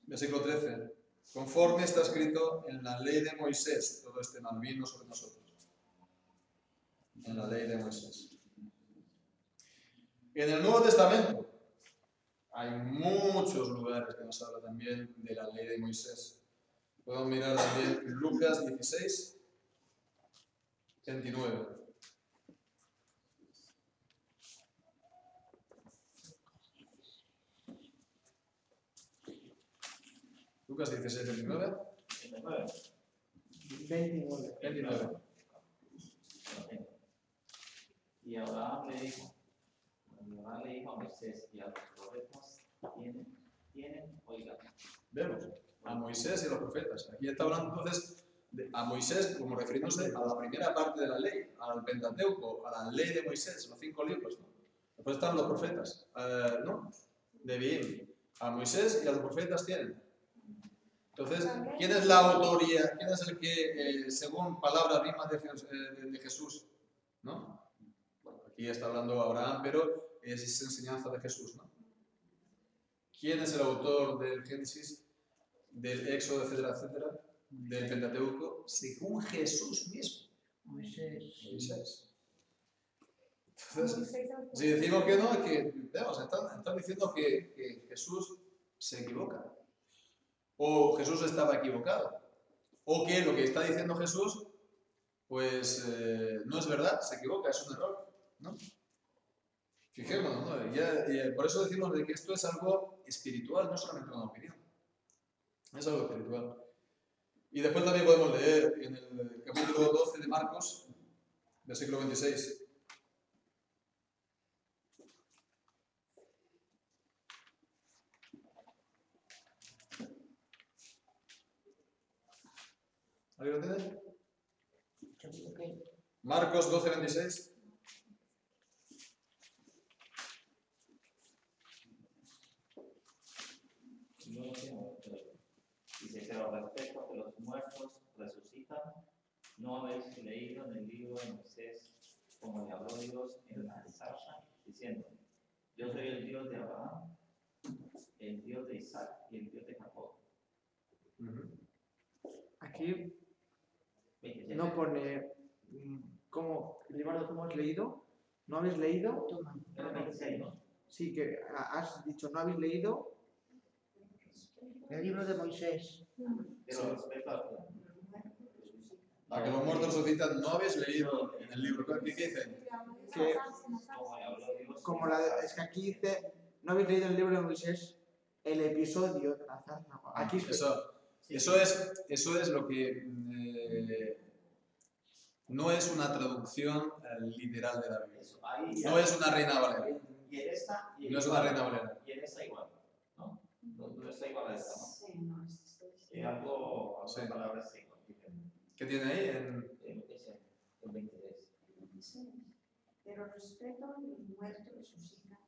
Versículo 13. Conforme está escrito en la ley de Moisés, todo este mal vino sobre nosotros. en la ley de Moisés. En el Nuevo Testamento hay muchos lugares que nos hablan también de la ley de Moisés. Podemos mirar también Lucas 16, 29. Lucas 16, 29. 29. Y Abraham le dijo a Moisés y a los profetas, oigan. Vemos a Moisés y a los profetas. Aquí está hablando entonces a Moisés como refiriéndose a la primera parte de la ley, al Pentateuco, a la ley de Moisés, los 5 libros, ¿no? Después están los profetas, ¿no? De bien. A Moisés y a los profetas tienen. Entonces, ¿quién es la autoría? ¿Quién es el que, según palabras mismas de Jesús, ¿no? Bueno, aquí está hablando Abraham, pero es enseñanza de Jesús, ¿no? ¿Quién es el autor del Génesis, del Éxodo, etcétera, etcétera, del Pentateuco? Según Jesús mismo. Moisés. Entonces, si decimos que no, es que, veamos, están diciendo que Jesús se equivoca. O Jesús estaba equivocado. O que lo que está diciendo Jesús, pues no es verdad, se equivoca, es un error, ¿no? Fijémonos, ¿no? Por eso decimos de que esto es algo espiritual, no solamente una opinión. Es algo espiritual. Y después también podemos leer en el capítulo 12 de Marcos, versículo 26. ¿Alguien lo tiene? Marcos 12, 26. Dice, pero respecto a que los muertos resucitan, ¿no habéis leído en el libro de Moisés como le habló Dios en la zarza, diciendo, yo soy el Dios de Abraham, el Dios de Isaac y el Dios de Jacob? Aquí no pone cómo, Libardo, ¿cómo has leído? ¿No habéis leído? Era 26, ¿no? Sí, que has dicho, ¿no habéis leído? El libro de Moisés. Pero respecto A que los muertos resucitan, ¿no habéis leído en el libro? ¿Qué dicen? Que, como le habló Dios como es que aquí dice, ¿no habéis leído en el libro de Moisés el episodio de la zarza? Aquí Eso es lo que no es una traducción literal de la Biblia. No es una Reina Valera. Y en esta, No es una Reina Valera. y en esta igual, ¿no? No está igual a esta, ¿no? Sí, no, Y algo, Sí. palabras igual. ¿Qué tiene ahí? El 23. Pero respecto a los muertos resucitan,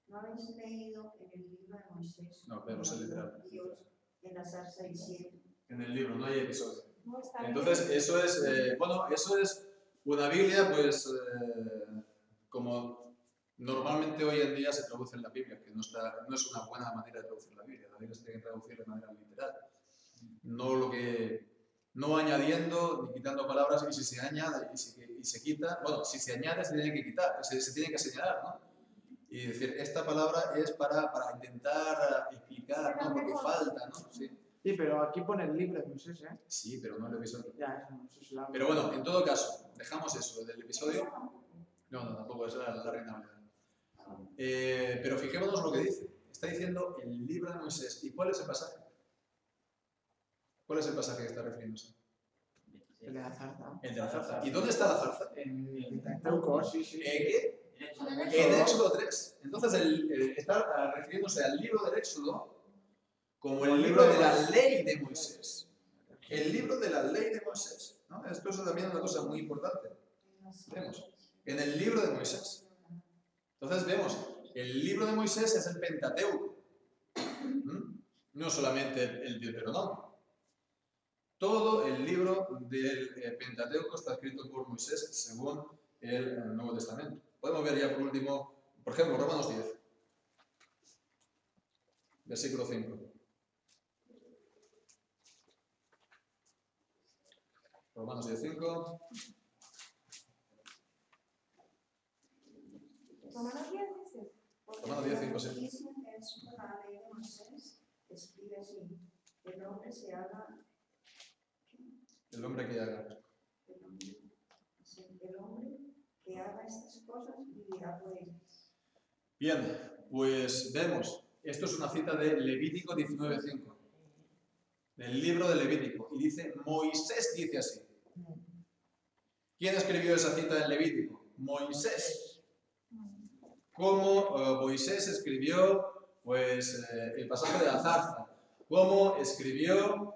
¿no habéis leído en el libro de Moisés? No, pero no es el literal. Dios en la zarza diciendo. En el libro, no hay episodio. No está bien. Entonces, eso es una Biblia, pues, como normalmente hoy en día se traduce en la Biblia, que no es una buena manera de traducir la Biblia. La Biblia se tiene que traducir de manera literal. No añadiendo ni quitando palabras, y si se añade y se quita, bueno, si se añade se tiene que quitar, se tiene que señalar, ¿no? Y decir, esta palabra es para intentar explicar, ¿no? Porque falta, ¿no? Sí. Sí, pero aquí pone el libro de Moisés, ¿eh? Sí, pero no el episodio. Ya, eso es la... Pero bueno, en todo caso, dejamos eso del episodio. No, tampoco es la Reina Valera. Pero fijémonos lo que dice. Está diciendo el libro de Moisés. ¿Y cuál es el pasaje? ¿Cuál es el pasaje que está refiriéndose? El de la zarza. El de la zarza. ¿Y dónde está la zarza? En el Pentateuco, sí. ¿Qué? En Éxodo 3. Entonces está refiriéndose al libro del Éxodo como el libro de la ley de Moisés. El libro de la ley de Moisés, ¿no? Esto es también una cosa muy importante. Vemos, en el libro de Moisés. Entonces vemos, el libro de Moisés es el Pentateuco. No solamente el Deuteronomio. Todo el libro del Pentateuco está escrito por Moisés según el Nuevo Testamento. Podemos ver ya por último, por ejemplo, Romanos 10, versículo 5. Romanos 10:5. Romanos 10 dice. Romanos 10, 5, sí. Dice que es por la ley de Moisés, escribe así, el hombre se haga, El hombre que haga. el hombre que haga estas cosas vivirá por ellas. Bien, pues vemos, esto es una cita de Levítico 19:5, del libro de Levítico, y dice, Moisés dice así. ¿Quién escribió esa cita en Levítico? Moisés. ¿Cómo Moisés escribió pues, el pasaje de la zarza? ¿Cómo escribió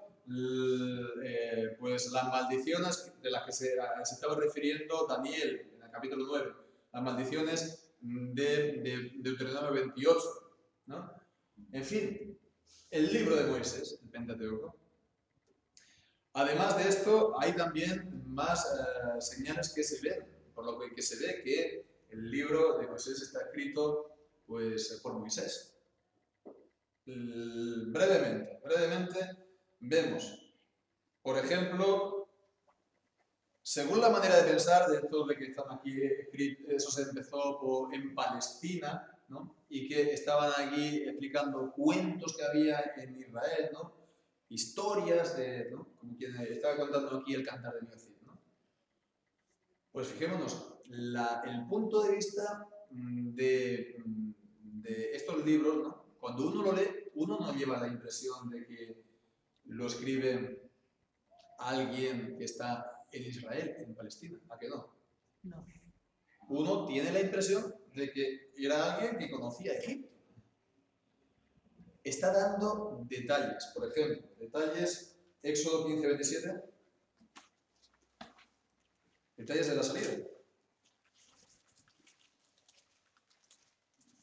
pues, las maldiciones de las que se estaba refiriendo Daniel en el capítulo 9? Las maldiciones de Deuteronomio 28, ¿no? En fin, el libro de Moisés, el Pentateuco. Además de esto, hay también más señales que se ven, por lo que se ve que el libro de Moisés está escrito pues, por Moisés. Brevemente vemos, por ejemplo, según la manera de pensar de todos los que están aquí escritos, eso se empezó en Palestina, ¿no? Y que estaban aquí explicando cuentos que había en Israel, ¿no? Historias, ¿no? Como quien estaba contando aquí el Cantar de Miocid, ¿no? Pues fijémonos, el punto de vista de estos libros, ¿no? Cuando uno lo lee, uno no lleva la impresión de que lo escribe alguien que está en Israel, en Palestina, ¿a qué no? No. Uno tiene la impresión de que era alguien que conocía Egipto. Está dando detalles, por ejemplo, detalles, Éxodo 15:27, detalles de la salida.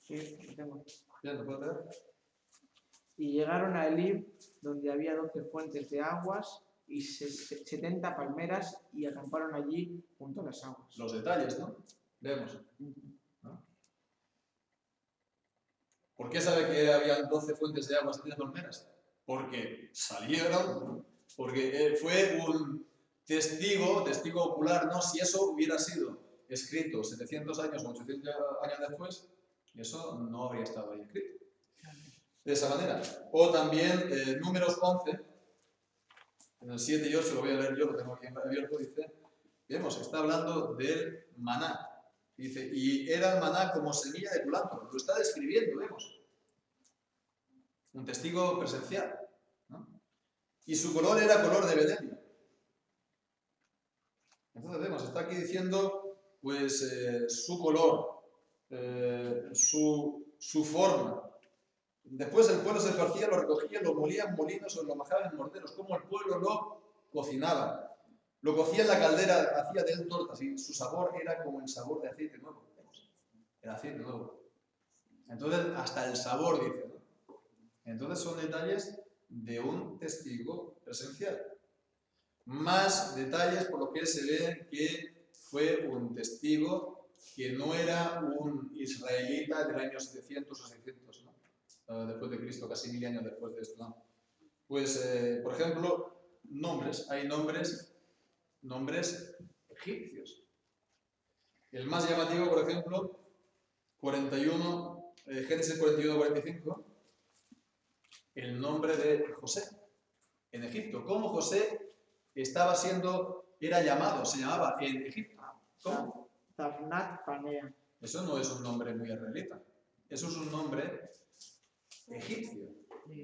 Sí, lo tengo. Bien, ¿lo puedo leer? Y llegaron a Elib, donde había 12 fuentes de aguas y 70 palmeras, y acamparon allí junto a las aguas. Los detalles, ¿no? Vemos. ¿No? ¿Por qué sabe que habían 12 fuentes de agua y 70 palmeras? Porque salieron, porque fue un testigo ocular, ¿no? Si eso hubiera sido escrito 700 años o 800 años después, eso no habría estado ahí escrito. De esa manera. O también Números 11, en el 7 y 8, lo voy a leer yo, lo tengo aquí abierto, dice, vemos, está hablando del maná. Dice, y era el maná como semilla de culantro. Lo está describiendo, vemos. Un testigo presencial, ¿no? Y su color era color de bedelio. Entonces vemos, está aquí diciendo, pues, su color, su forma. Después el pueblo se esparcía, lo recogía, lo molía en molinos o lo majaba en morteros, como el pueblo lo cocinaba. Lo cocía en la caldera, hacía de él tortas y su sabor era como el sabor de aceite nuevo. El aceite nuevo. Entonces, hasta el sabor, dice, ¿no? Entonces son detalles de un testigo presencial. Más detalles por lo que se ve que fue un testigo que no era un israelita del año 700 o 600, ¿no? Después de Cristo, casi 1000 años después de esto, ¿no? Pues, por ejemplo, nombres. Hay nombres egipcios. El más llamativo, por ejemplo, 41, Génesis 41-45, el nombre de José en Egipto. ¿Cómo José era llamado, se llamaba en Egipto? ¿Cómo? Tafnat Panea. Eso no es un nombre muy israelita. Eso es un nombre egipcio.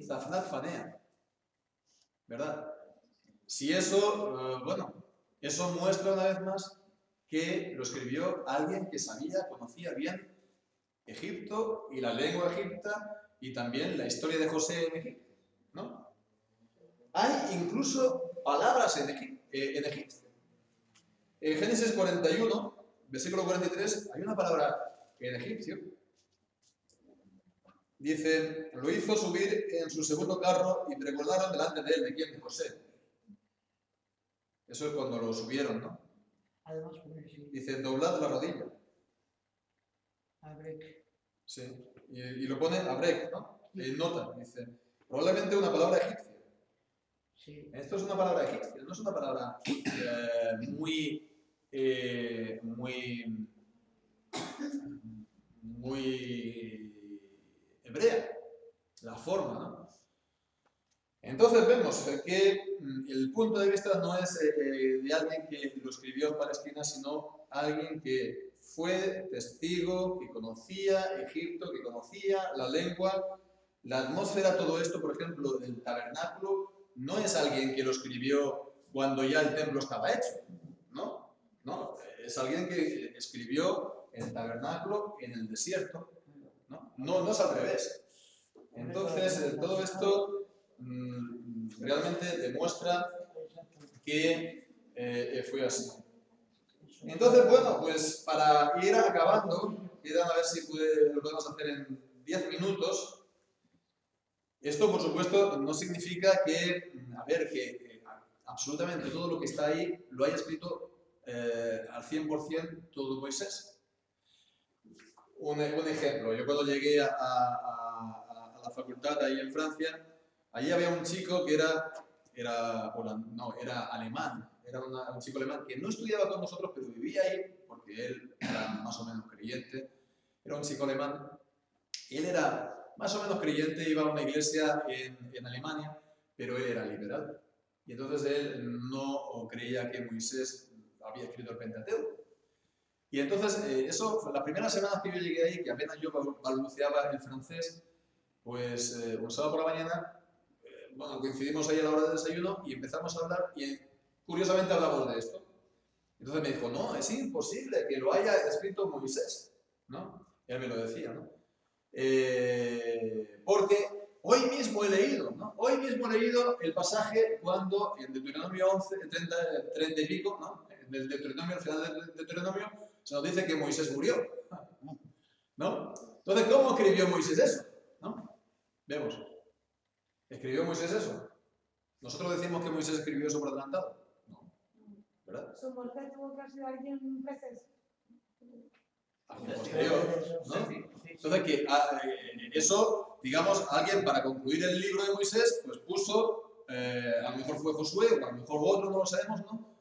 Tafnat Panea. ¿Verdad? Si eso, eso muestra una vez más que lo escribió alguien que conocía bien Egipto y la lengua egipta y también la historia de José en Egipto, ¿no? Hay incluso palabras en egipcio. En Génesis 41, versículo 43, hay una palabra en egipcio. Dice, lo hizo subir en su segundo carro y pregonaron delante de él, ¿de quién? De José. Eso es cuando lo subieron, ¿no? Además, Dice, doblad la rodilla. Abrek. Sí, y lo pone abrek, ¿no? Nota, dice, probablemente una palabra egipcia. Sí. Esto es una palabra egipcia, no es una palabra muy hebrea, la forma, ¿no? Entonces vemos que el punto de vista no es de alguien que lo escribió en Palestina, sino alguien que fue testigo, que conocía Egipto, que conocía la lengua, la atmósfera, todo esto, por ejemplo, del tabernáculo, no es alguien que lo escribió cuando ya el templo estaba hecho, ¿no? No, es alguien que escribió el tabernáculo en el desierto, ¿no? No es al revés. Entonces, todo esto realmente demuestra que fue así. Entonces, bueno, pues para ir acabando, quedan a ver si lo podemos hacer en 10 minutos. Esto, por supuesto, no significa que, que absolutamente todo lo que está ahí lo haya escrito al 100% todo Moisés. Un ejemplo, yo cuando llegué a la facultad ahí en Francia, allí había un chico que era alemán, era un chico alemán que no estudiaba con nosotros, pero vivía ahí porque él era más o menos creyente, era un chico alemán, y él era más o menos creyente, iba a una iglesia en Alemania, pero él era liberal. Y entonces él no creía que Moisés había escrito el Pentateuco. Y entonces, eso, las primeras semanas que yo llegué ahí, que apenas yo balbuceaba el francés, pues un sábado por la mañana, bueno, coincidimos ahí a la hora del desayuno y empezamos a hablar y curiosamente hablamos de esto. Entonces me dijo, no, es imposible que lo haya escrito Moisés, ¿no? Él me lo decía, ¿no? Porque hoy mismo he leído, ¿no? Hoy mismo he leído el pasaje cuando en Deuteronomio 11, 30 y pico, ¿no? En el Deuteronomio, al final del Deuteronomio, se nos dice que Moisés murió, ¿no? Entonces, ¿cómo escribió Moisés eso? ¿No? Vemos. ¿Escribió Moisés eso? Nosotros decimos que Moisés escribió eso por adelantado. No. ¿Verdad? Su muerte tuvo que haber sido alguien precioso. Alguien posterior, ¿no? Entonces, que eso, digamos, alguien para concluir el libro de Moisés, pues puso, a lo mejor fue Josué, o a lo mejor otro, no lo sabemos, ¿no?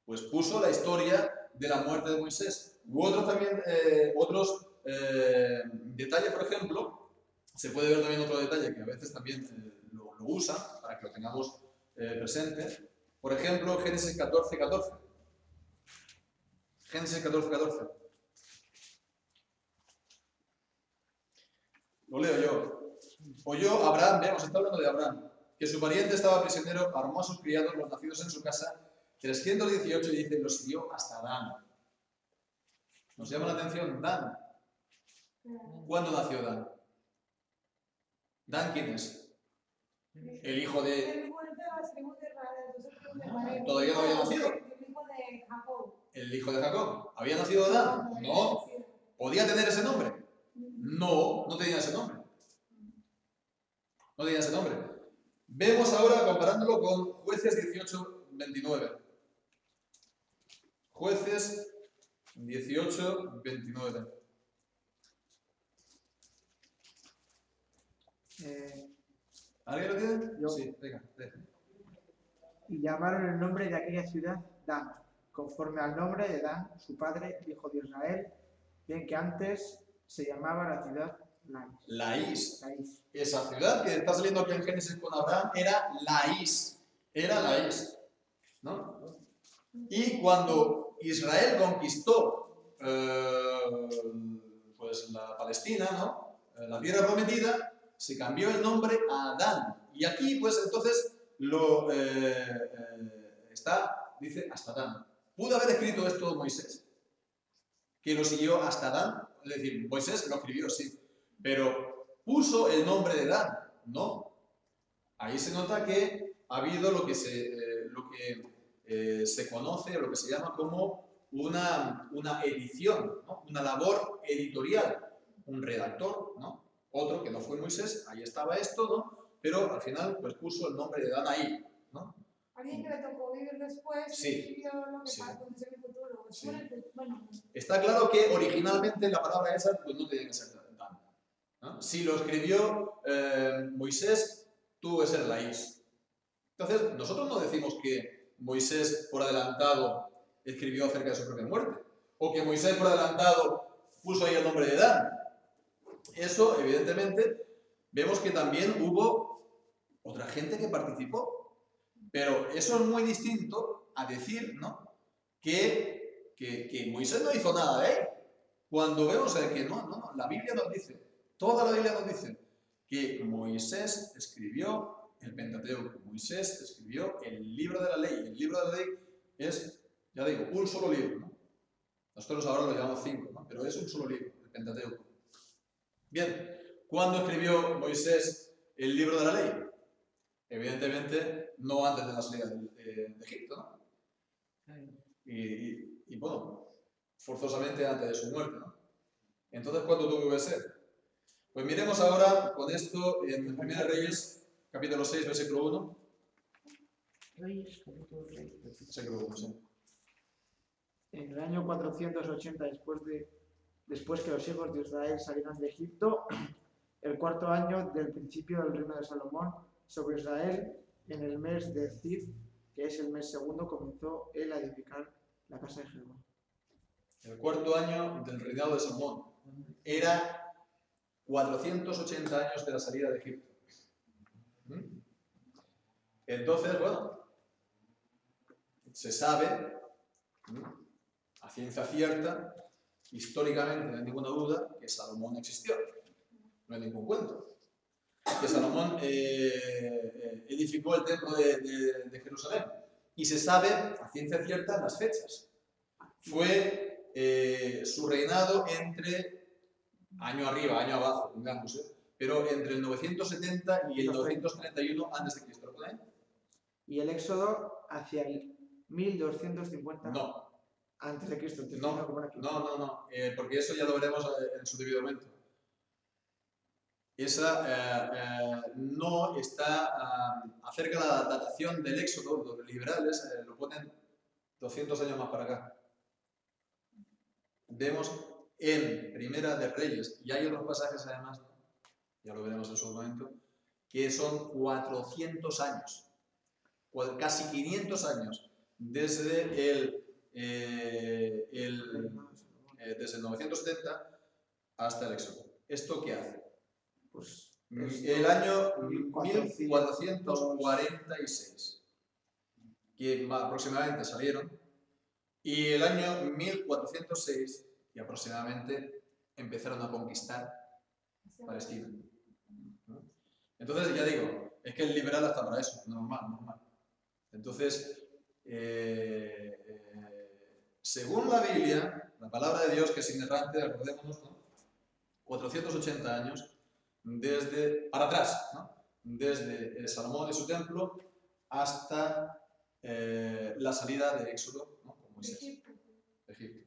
Pues puso la historia de la muerte de Moisés. Hubo otros detalles, por ejemplo, se puede ver también otro detalle que a veces también lo usan para que lo tengamos presente. Por ejemplo, Génesis 14:14. Génesis 14:14. Lo leo yo. Oyó Abraham, veamos, está hablando de Abraham, que su pariente estaba prisionero, armó a sus criados, los nacidos en su casa, 318, y dice, los siguió hasta Dan. Nos llama la atención Dan. ¿Cuándo nació Dan? ¿Dan quién es? El hijo de... ¿Todavía no había nacido? ¿El hijo de Jacob? ¿Había nacido Dan? No. ¿Podía tener ese nombre? No, no tenía ese nombre. No tenía ese nombre. Vemos ahora, comparándolo con Jueces 18:29. Jueces 18:29. ¿Alguien lo tiene? Yo. Sí, venga. Y llamaron el nombre de aquella ciudad Dan, conforme al nombre de Dan, su padre, hijo de Israel, bien que antes se llamaba la ciudad Laís. Laís. Esa ciudad que está saliendo aquí en Génesis con Abraham era Laís. Era Laís, ¿no? Y cuando Israel conquistó pues la Palestina, ¿no? La tierra prometida, se cambió el nombre a Adán. Y aquí, pues entonces, dice hasta Dan. ¿Pudo haber escrito esto Moisés? Que lo siguió hasta Dan. Es decir, Moisés lo escribió, sí. Pero ¿puso el nombre de Dan? No. Ahí se nota que ha habido lo que se conoce, lo que se llama como una edición, ¿no? Una labor editorial. Un redactor, ¿no? Otro que no fue Moisés, ahí estaba esto, ¿no? Pero al final pues puso el nombre de Dan ahí, ¿no? Alguien que le tocó vivir después sí, y vio lo que sí. va a acontecer en el futuro. Sí. Bueno. Está claro que originalmente la palabra esa pues no tenía que ser Dan, ¿no? Si lo escribió Moisés, tuvo que ser Laís. Entonces, nosotros no decimos que Moisés por adelantado escribió acerca de su propia muerte, o que Moisés por adelantado puso ahí el nombre de Dan. Eso, evidentemente, vemos que también hubo otra gente que participó. Pero eso es muy distinto a decir, ¿no?, que Moisés no hizo nada de él. Cuando vemos que no, la Biblia nos dice, toda la Biblia nos dice, que Moisés escribió el Pentateuco, Moisés escribió el libro de la ley. El libro de la ley es, ya digo, un solo libro, ¿no? Nosotros ahora lo llamamos 5, ¿no?, pero es un solo libro, el Pentateuco. Bien, ¿cuándo escribió Moisés el libro de la ley? Evidentemente, no antes de la salida de Egipto, ¿no? Y bueno, forzosamente antes de su muerte, ¿no? Entonces, ¿cuándo tuvo que ser? Pues miremos ahora con esto en 1 Reyes, capítulo 6, versículo 1. Reyes, capítulo 6, Versículo 1, sí. En el año 480 después que los hijos de Israel salieron de Egipto, el cuarto año del principio del reino de Salomón sobre Israel, en el mes de Zif, que es el mes segundo, comenzó él a edificar la casa de Jehová. El cuarto año del reinado de Salomón era 480 años de la salida de Egipto. Entonces, bueno, se sabe, a ciencia cierta, históricamente, no hay ninguna duda, que Salomón existió. No hay ningún cuento. Que Salomón edificó el templo de Jerusalén. Y se sabe, a ciencia cierta, las fechas. Fue su reinado entre año arriba, año abajo, pongamos, pero entre el 970 y el 931 a.C. ¿Lo ponen? Y el éxodo hacia el 1250 No. antes de Cristo. No, porque eso ya lo veremos en su debido momento. Esa no está acerca de la datación del éxodo. Los liberales lo ponen 200 años más para acá. Vemos en Primera de Reyes, y hay otros pasajes además, ya lo veremos en su momento, que son 400 años, casi 500 años, desde el 970 hasta el éxodo. ¿Esto qué hace? Pues el año 1446, que aproximadamente salieron, y el año 1406, y aproximadamente empezaron a conquistar Palestina. Entonces, ya digo, es que el liberal está para eso, normal. Entonces, según la Biblia, la palabra de Dios, que es inerrante, acordémonos, ¿no?, 480 años, para atrás, ¿no?, desde Salomón y su templo hasta la salida de Éxodo, ¿no?, con Moisés, Egipto.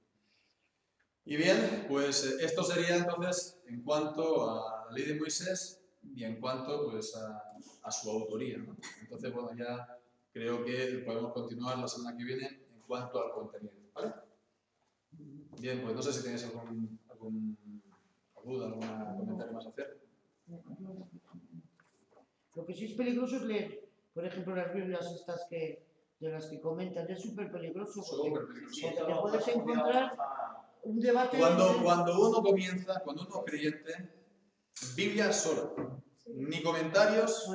Y bien, pues esto sería entonces en cuanto a la ley de Moisés y en cuanto pues a su autoría, ¿no? Entonces, bueno, ya creo que podemos continuar la semana que viene en cuanto al contenido, ¿vale? Bien, pues no sé si tenéis algún duda, algún comentario más a hacer. Lo que sí es peligroso es leer, por ejemplo, las Biblias estas de las que comentan. Es súper peligroso porque te puedes encontrar un debate. Cuando uno es creyente, Biblia sola, ni comentarios,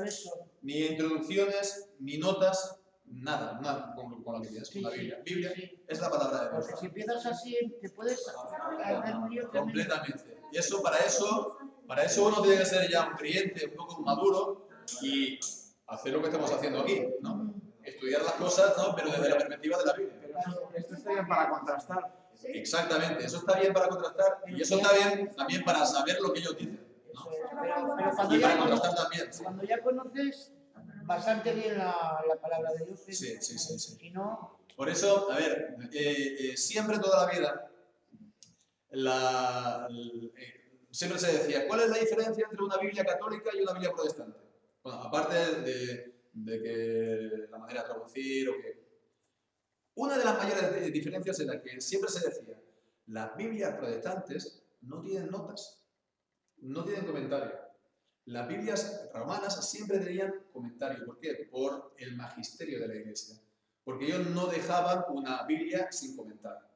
ni introducciones, ni notas, nada con la Biblia. Es la Biblia. Biblia es la palabra de Dios. Porque si empiezas así, te puedes hacer un lío completamente. Y para eso uno tiene que ser ya un creyente un poco maduro y hacer lo que estamos haciendo aquí, ¿no? Estudiar las cosas, ¿no?, pero desde la perspectiva de la Biblia. Pero esto está bien para contrastar. Exactamente, eso está bien para contrastar y eso está bien también para saber lo que ellos dicen, ¿no? Pero y para contrastar también. Sí. Cuando ya conoces bastante bien la palabra de Dios, sí. Si no... Por eso, a ver, siempre toda la vida siempre se decía, ¿cuál es la diferencia entre una Biblia católica y una Biblia protestante? Bueno, aparte de que la manera de traducir o que... Una de las mayores diferencias era que siempre se decía, las Biblias protestantes no tienen notas, no tienen comentario. Las Biblias romanas siempre tenían comentario. ¿Por qué? Por el magisterio de la Iglesia. Porque ellos no dejaban una Biblia sin comentario,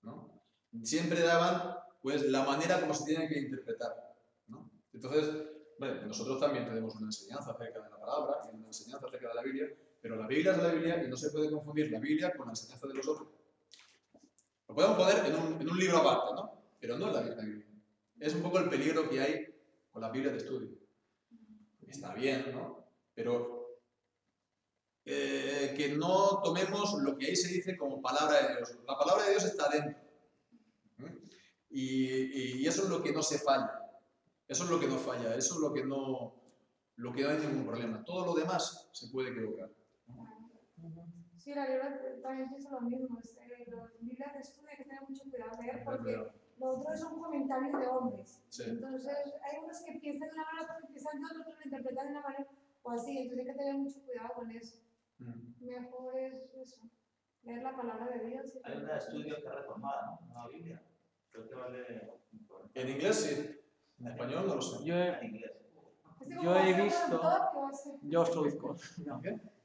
¿no? Siempre daban, pues, la manera como se tiene que interpretar, Entonces, bueno, nosotros también tenemos una enseñanza acerca de la palabra y una enseñanza acerca de la Biblia, pero la Biblia es la Biblia y no se puede confundir la Biblia con la enseñanza de los otros. Lo podemos poner en un libro aparte, ¿no? Pero no es la misma Biblia. Es un poco el peligro que hay con la Biblia de estudio. Está bien, ¿no? Pero que no tomemos lo que ahí se dice como palabra de Dios. La palabra de Dios está dentro. Y eso es lo que no se falla. Eso es lo que no falla. Eso es lo que no hay ningún problema. Todo lo demás se puede equivocar. Sí, la Biblia también piensa lo mismo. Las Biblias de estudio hay que tener mucho cuidado de leer porque lo otro son comentarios de hombres. Sí. Entonces, hay unos que piensan de una manera, otros que piensan de otra, otros lo interpretan de una manera o así. Entonces, hay que tener mucho cuidado con eso. Mejor es eso, leer la palabra de Dios. Hay una de estudio que está reformada, ¿no? Una Biblia. Creo que vale. En inglés sí. En español no lo sé. En inglés. Yo he visto. Yo os traduzco.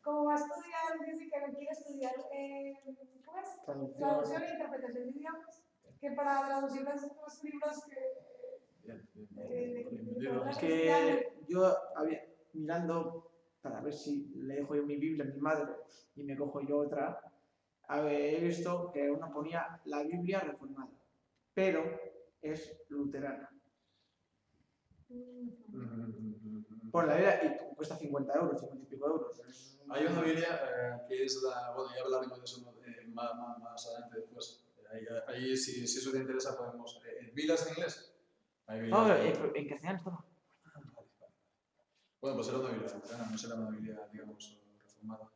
Como va a estudiar, dice que no quiere estudiar ¿cómo es? Traducción e interpretación de idiomas, que para traducir los libros que yo había mirando para ver si le dejo yo mi Biblia a mi madre y me cojo yo otra, he visto que uno ponía la Biblia reformada, pero es luterana. Por la Biblia y cuesta 50 euros, 50 y pico euros. Hay una Biblia que es la... Bueno, ya hablaremos de eso más adelante después. Ahí si eso te interesa podemos... ¿Biblias en inglés? En castellano está. Bueno, pues era una Biblia luterana, no será una Biblia, digamos, reformada.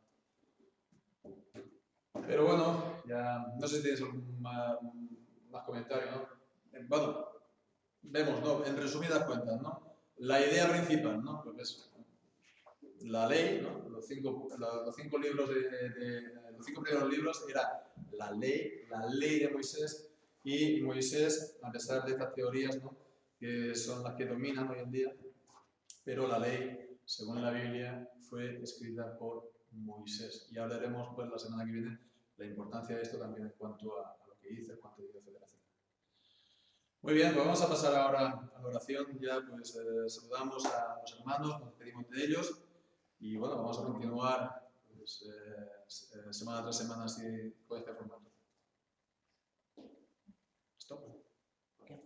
Pero bueno, ya no sé si tienes algún más comentario, ¿no? Bueno, vemos, ¿no? En resumidas cuentas, ¿no? La idea principal, ¿no? Pues es la ley, ¿no? Los cinco libros los 5 primeros libros era la ley de Moisés, y Moisés, a pesar de estas teorías, ¿no? Que son las que dominan hoy en día, pero la ley, según la Biblia, fue escrita por Moisés. Y hablaremos pues la semana que viene la importancia de esto también en cuanto a lo que dice, cuánto dice, etcétera. Muy bien, pues vamos a pasar ahora a la oración. Ya pues saludamos a los hermanos, nos despedimos de ellos y bueno, vamos a continuar pues, semana tras semana así con este formato. ¿Stop? ¿Qué?